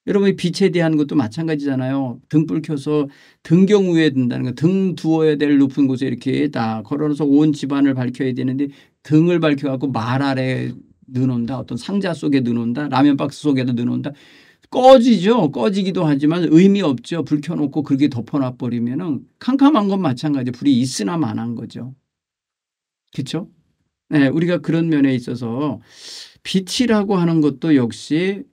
여러분 빛에 대한 것도 마찬가지잖아요. 등불 켜서 등경 위에 든다는 거. 등 두어야 될 높은 곳에 이렇게 다 걸어놓아서 온 집안을 밝혀야 되는데 등을 밝혀갖고 말 아래 넣어놓는다. 어떤 상자 속에 넣어놓는다. 라면 박스 속에도 넣어놓는다. 꺼지죠. 꺼지기도 하지만 의미 없죠. 불 켜놓고 그렇게 덮어놔 버리면은 캄캄한 건 마찬가지. 불이 있으나 마나한 거죠. 그렇죠? 네, 우리가 그런 면에 있어서 빛이라고 하는 것도 역시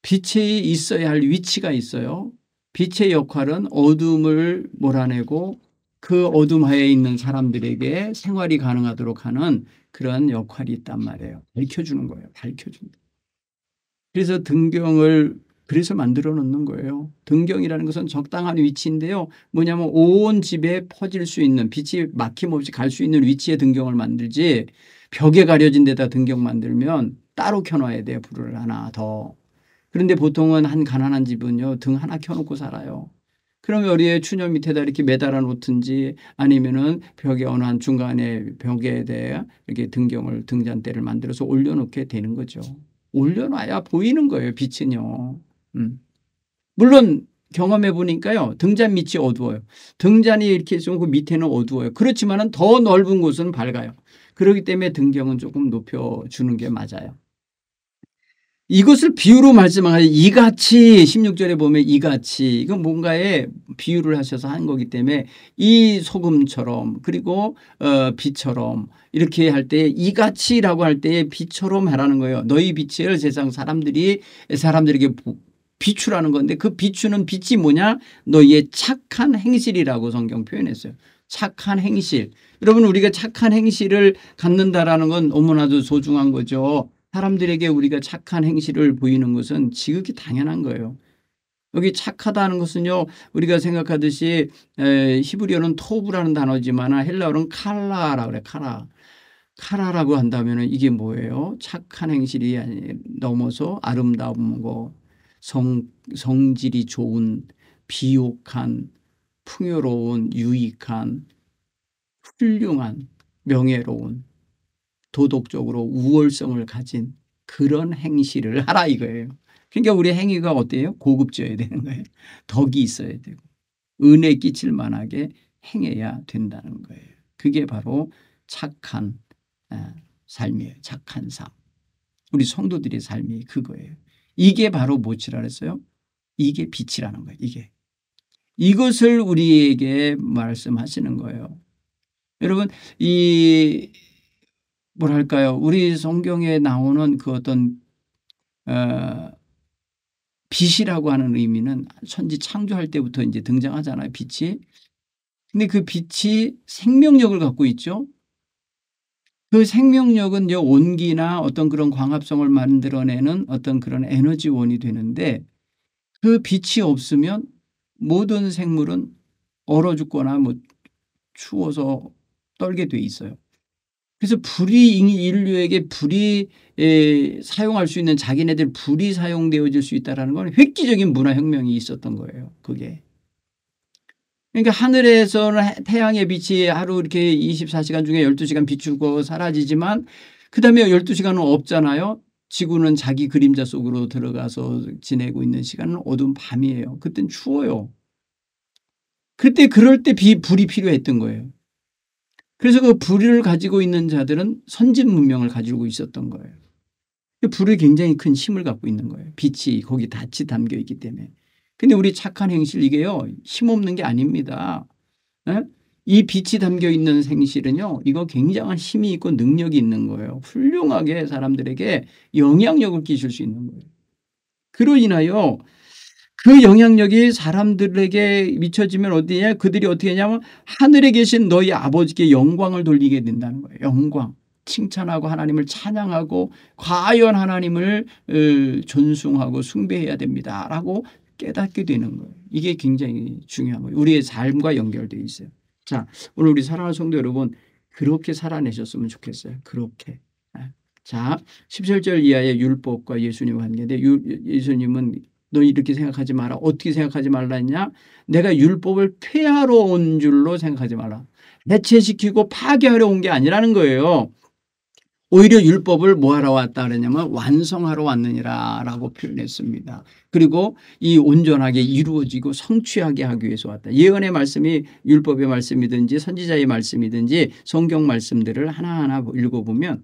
빛이 있어야 할 위치가 있어요. 빛의 역할은 어둠을 몰아내고 그 어둠 하에 있는 사람들에게 생활이 가능하도록 하는 그런 역할이 있단 말이에요. 밝혀주는 거예요. 밝혀준다. 그래서 등경을 그래서 만들어 놓는 거예요. 등경이라는 것은 적당한 위치인데요. 뭐냐면 온 집에 퍼질 수 있는 빛이 막힘없이 갈 수 있는 위치에 등경을 만들지 벽에 가려진 데다 등경 만들면 따로 켜놔야 돼요. 불을 하나 더. 그런데 보통은 한 가난한 집은요. 등 하나 켜놓고 살아요. 그러면 어디에 추녀 밑에다 이렇게 매달아 놓든지 아니면은 벽에 어느 한 중간에 벽에 대해 이렇게 등경을 등잔대를 만들어서 올려놓게 되는 거죠. 올려놔야 보이는 거예요. 빛은요. 물론 경험해 보니까요. 등잔 밑이 어두워요. 등잔이 이렇게 있으면 그 밑에는 어두워요. 그렇지만은 더 넓은 곳은 밝아요. 그렇기 때문에 등경은 조금 높여주는 게 맞아요. 이것을 비유로 말씀하는 이같이 16절에 보면 이같이 이건 뭔가에 비유를 하셔서 한 거기 때문에 이 소금처럼 그리고 빛처럼 이렇게 할 때 이같이라고 할 때 빛처럼 하라는 거예요. 너희 빛을 세상 사람들에게 비추라는 건데 그 비추는 빛이 뭐냐? 너희의 착한 행실이라고 성경 표현했어요. 착한 행실. 여러분 우리가 착한 행실을 갖는다라는 건 너무나도 소중한 거죠. 사람들에게 우리가 착한 행실을 보이는 것은 지극히 당연한 거예요. 여기 착하다는 것은요. 우리가 생각하듯이 히브리어는 토브라는 단어지만 헬라어는 칼라라고 그래. 카라라고 한다면 이게 뭐예요? 착한 행실이 넘어서 아름다운 거, 성질이 좋은, 비옥한, 풍요로운, 유익한, 훌륭한, 명예로운, 도덕적으로 우월성을 가진 그런 행실을 하라 이거예요. 그러니까 우리 행위가 어때요? 고급져야 되는 거예요. 덕이 있어야 되고 은혜 끼칠 만하게 행해야 된다는 거예요. 그게 바로 착한 삶이에요. 착한 삶. 우리 성도들의 삶이 그거예요. 이게 바로 뭐지라 그랬어요? 이게 빛이라는 거예요. 이것을 우리에게 말씀하시는 거예요. 여러분 뭐랄까요? 우리 성경에 나오는 그 어떤 빛이라고 하는 의미는 천지 창조할 때부터 이제 등장하잖아요. 빛이. 근데 그 빛이 생명력을 갖고 있죠. 그 생명력은 이제 온기나 어떤 그런 광합성을 만들어내는 어떤 그런 에너지원이 되는데 그 빛이 없으면 모든 생물은 얼어 죽거나 뭐 추워서 떨게 돼 있어요. 그래서 인류에게 불이 사용할 수 있는 자기네들 불이 사용되어질 수 있다는 건 획기적인 문화혁명이 있었던 거예요. 그게. 그러니까 하늘에서는 태양의 빛이 하루 이렇게 24시간 중에 12시간 비추고 사라지지만 그다음에 12시간은 없잖아요. 지구는 자기 그림자 속으로 들어가서 지내고 있는 시간은 어두운 밤이에요. 그땐 추워요. 그럴 때 불이 필요했던 거예요. 그래서 그 불을 가지고 있는 자들은 선진 문명을 가지고 있었던 거예요. 불이 굉장히 큰 힘을 갖고 있는 거예요. 빛이 거기 같이 담겨 있기 때문에. 근데 우리 착한 행실 이게요. 힘없는 게 아닙니다. 에? 이 빛이 담겨 있는 생실은요, 이거 굉장한 힘이 있고 능력이 있는 거예요. 훌륭하게 사람들에게 영향력을 끼칠 수 있는 거예요. 그로 인하여 그 영향력이 사람들에게 미쳐지면 어디냐? 그들이 어떻게 하냐면 하늘에 계신 너희 아버지께 영광을 돌리게 된다는 거예요. 영광. 칭찬하고 하나님을 찬양하고 과연 하나님을 존숭하고 숭배해야 됩니다라고 깨닫게 되는 거예요. 이게 굉장히 중요한 거예요. 우리의 삶과 연결되어 있어요. 자, 오늘 우리 사랑하는 성도 여러분, 그렇게 살아내셨으면 좋겠어요. 그렇게. 자, 17절 이하의 율법과 예수님의 관계인데 예수님은 너 이렇게 생각하지 마라. 어떻게 생각하지 말라 했냐? 내가 율법을 폐하러 온 줄로 생각하지 말라. 해체시키고 파괴하러 온 게 아니라는 거예요. 오히려 율법을 뭐하러 왔다 그러냐면 완성하러 왔느니라 라고 표현했습니다. 그리고 이 온전하게 이루어지고 성취하게 하기 위해서 왔다. 예언의 말씀이 율법의 말씀이든지 선지자의 말씀이든지 성경 말씀들을 하나하나 읽어보면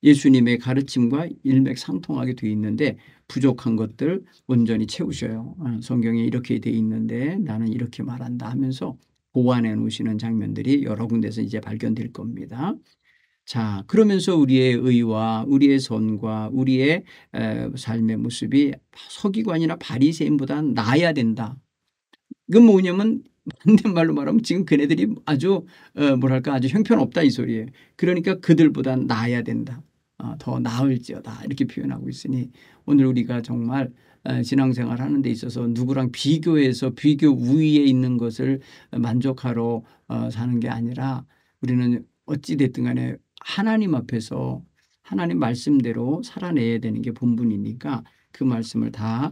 예수님의 가르침과 일맥상통하게 되어 있는데 부족한 것들 온전히 채우셔요. 성경에 이렇게 되어 있는데 나는 이렇게 말한다 하면서 보완해 놓으시는 장면들이 여러 군데서 이제 발견될 겁니다. 자, 그러면서 우리의 의와 우리의 선과 우리의 삶의 모습이 서기관이나 바리새인보다 나아야 된다. 이건 뭐냐면 반대말로 말하면 지금 그네들이 아주 뭐랄까 아주 형편없다 이 소리예요. 그러니까 그들보다 나아야 된다. 더 나을지어다 이렇게 표현하고 있으니 오늘 우리가 정말 신앙생활 하는 데 있어서 누구랑 비교해서 비교 우위에 있는 것을 만족하러 사는 게 아니라 우리는 어찌 됐든 간에 하나님 앞에서 하나님 말씀대로 살아내야 되는 게 본분이니까 그 말씀을 다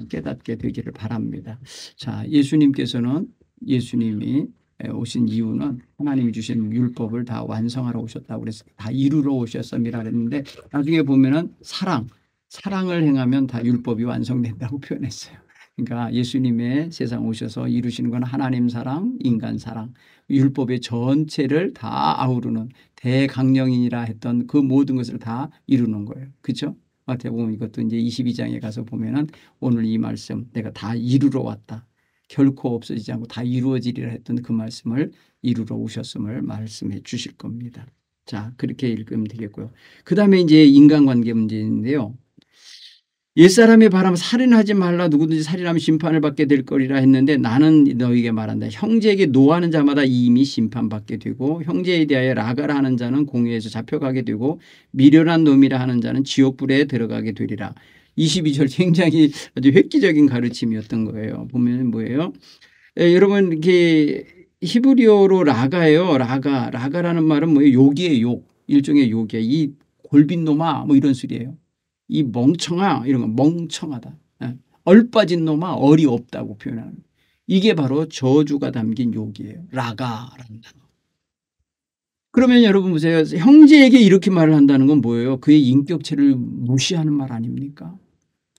깨닫게 되기를 바랍니다. 자, 예수님이 오신 이유는 하나님이 주신 율법을 다 완성하러 오셨다고 그랬어요. 다 이루러 오셨음이라 그랬는데 나중에 보면은 사랑을 행하면 다 율법이 완성된다고 표현했어요. 그러니까 예수님의 세상 오셔서 이루시는 건 하나님 사랑, 인간 사랑, 율법의 전체를 다 아우르는 대강령이라 했던 그 모든 것을 다 이루는 거예요. 그렇죠? 마태복음 이것도 이제 22장에 가서 보면은 오늘 이 말씀 내가 다 이루러 왔다. 결코 없어지지 않고 다 이루어지리라 했던 그 말씀을 이루러 오셨음을 말씀해 주실 겁니다. 자, 그렇게 읽으면 되겠고요. 그 다음에 이제 인간관계 문제인데요. 옛사람의 바람 살인하지 말라 누구든지 살인하면 심판을 받게 될 거리라 했는데 나는 너에게 말한다. 형제에게 노하는 자마다 이미 심판받게 되고 형제에 대하여 라가라 하는 자는 공회에서 잡혀가게 되고 미련한 놈이라 하는 자는 지옥불에 들어가게 되리라. 22절 굉장히 아주 획기적인 가르침이었던 거예요. 보면 뭐예요? 여러분 이렇게 히브리어로 라가예요. 라가라는 말은 뭐예요? 욕이에요. 욕. 일종의 욕이에요. 이 골빈 놈아 뭐 이런 소리예요. 이 멍청아 이런 거 멍청하다. 얼빠진 놈아 얼이 없다고 표현하는 이게 바로 저주가 담긴 욕이에요. 라가라는 단어. 그러면 여러분 보세요. 형제에게 이렇게 말을 한다는 건 뭐예요? 그의 인격체를 무시하는 말 아닙니까?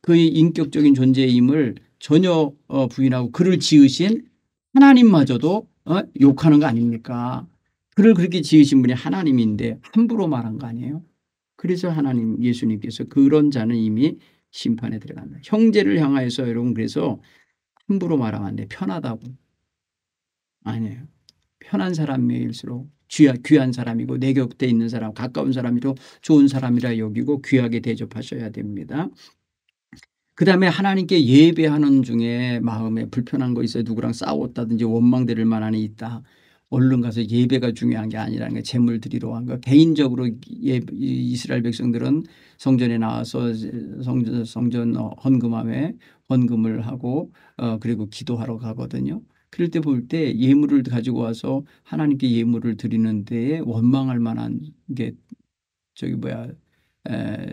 그의 인격적인 존재임을 전혀 부인하고 그를 지으신 하나님마저도 욕하는 거 아닙니까? 그를 그렇게 지으신 분이 하나님인데 함부로 말한 거 아니에요? 그래서 하나님 예수님께서 그런 자는 이미 심판에 들어간다. 형제를 향하여서 여러분 그래서 함부로 말하면 안 돼. 편하다고. 아니에요. 편한 사람일수록 귀한 사람이고 내 곁에 있는 사람 가까운 사람이고 좋은 사람이라 여기고 귀하게 대접하셔야 됩니다. 그다음에 하나님께 예배하는 중에 마음에 불편한 거 있어요. 누구랑 싸웠다든지 원망될 만한이 있다. 얼른 가서 예배가 중요한 게 아니라는 게 제물 드리러 간 거. 개인적으로 이스라엘 백성들은 성전에 나와서 성전 헌금함에 헌금을 하고 그리고 기도하러 가거든요. 그럴 때 볼 때 예물을 가지고 와서 하나님께 예물을 드리는 데에 원망할 만한 게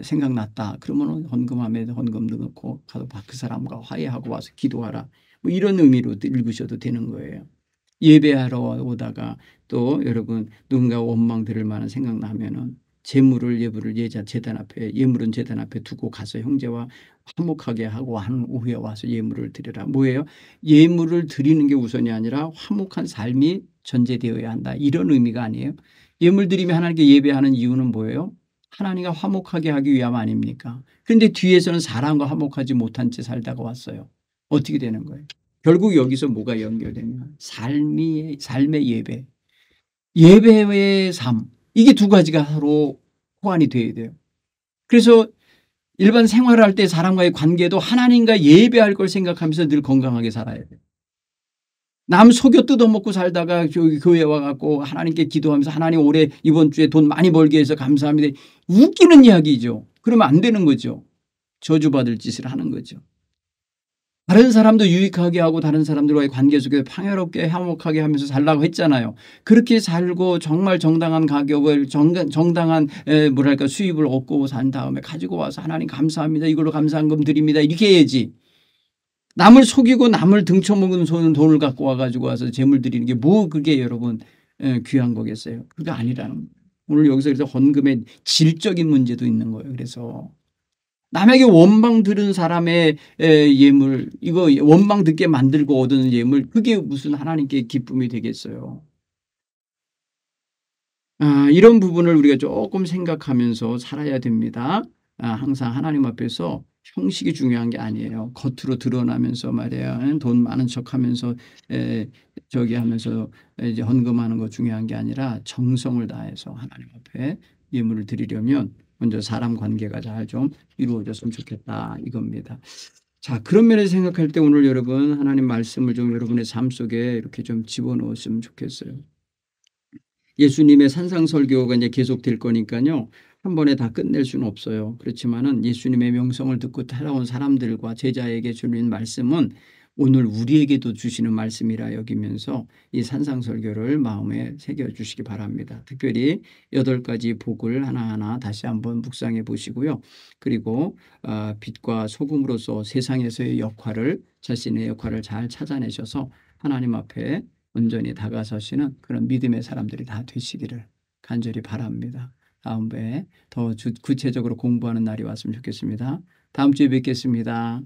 생각났다. 그러면 헌금함에 헌금도 넣고 가서 그 사람과 화해하고 와서 기도하라. 뭐 이런 의미로 읽으셔도 되는 거예요. 예배하러 오다가 또 여러분 누군가 원망 들을 만한 생각나면은 예물은 제단 앞에 두고 가서 형제와 화목하게 하고 한 오후에 와서 예물을 드리라. 뭐예요? 예물을 드리는 게 우선이 아니라 화목한 삶이 전제되어야 한다. 이런 의미가 아니에요. 예물 드리며 하나님께 예배하는 이유는 뭐예요? 하나님과 화목하게 하기 위함 아닙니까? 그런데 뒤에서는 사람과 화목하지 못한 채 살다가 왔어요. 어떻게 되는 거예요? 결국 여기서 뭐가 연결되냐? 삶의 예배. 예배의 삶, 이게 두 가지가 서로 호환이 돼야 돼요. 그래서 일반 생활할 때 사람과의 관계도 하나님과 예배할 걸 생각하면서 늘 건강하게 살아야 돼요. 남 속여 뜯어먹고 살다가 저기 교회 와갖고 하나님께 기도하면서 하나님 올해 이번 주에 돈 많이 벌게 해서 감사합니다. 웃기는 이야기죠. 그러면 안 되는 거죠. 저주받을 짓을 하는 거죠. 다른 사람도 유익하게 하고 다른 사람들과의 관계 속에 평화롭게 화목하게 하면서 살라고 했잖아요. 그렇게 살고 정말 정당한 가격을 정당한 뭐랄까 수입을 얻고 산 다음에 가지고 와서 하나님 감사합니다. 이걸로 감사한금 드립니다. 이렇게 해야지. 남을 속이고 남을 등쳐먹은 돈을 갖고 와가지고 와서 재물 드리는 게 뭐 그게 여러분 귀한 거겠어요. 그게 아니라는 거예요. 오늘 여기서 그래서 헌금의 질적인 문제도 있는 거예요. 그래서 남에게 원망 들은 사람의 예물, 이거 원망 듣게 만들고 얻은 예물, 그게 무슨 하나님께 기쁨이 되겠어요. 이런 부분을 우리가 조금 생각하면서 살아야 됩니다. 항상 하나님 앞에서 형식이 중요한 게 아니에요. 겉으로 드러나면서 말이야 돈 많은 척하면서 저기 하면서 이제 헌금하는 거 중요한 게 아니라 정성을 다해서 하나님 앞에 예물을 드리려면 먼저 사람 관계가 잘 좀 이루어졌으면 좋겠다 이겁니다. 자, 그런 면에서 생각할 때 오늘 여러분 하나님 말씀을 좀 여러분의 삶 속에 이렇게 좀 집어넣었으면 좋겠어요. 예수님의 산상설교가 이제 계속될 거니까요. 한 번에 다 끝낼 수는 없어요. 그렇지만은 예수님의 명성을 듣고 따라온 사람들과 제자에게 주는 말씀은 오늘 우리에게도 주시는 말씀이라 여기면서 이 산상설교를 마음에 새겨주시기 바랍니다. 특별히 8가지 복을 하나하나 다시 한번 묵상해 보시고요. 그리고 빛과 소금으로서 세상에서의 역할을 자신의 역할을 잘 찾아내셔서 하나님 앞에 온전히 다가서시는 그런 믿음의 사람들이 다 되시기를 간절히 바랍니다. 다음에 더 구체적으로 공부하는 날이 왔으면 좋겠습니다. 다음 주에 뵙겠습니다.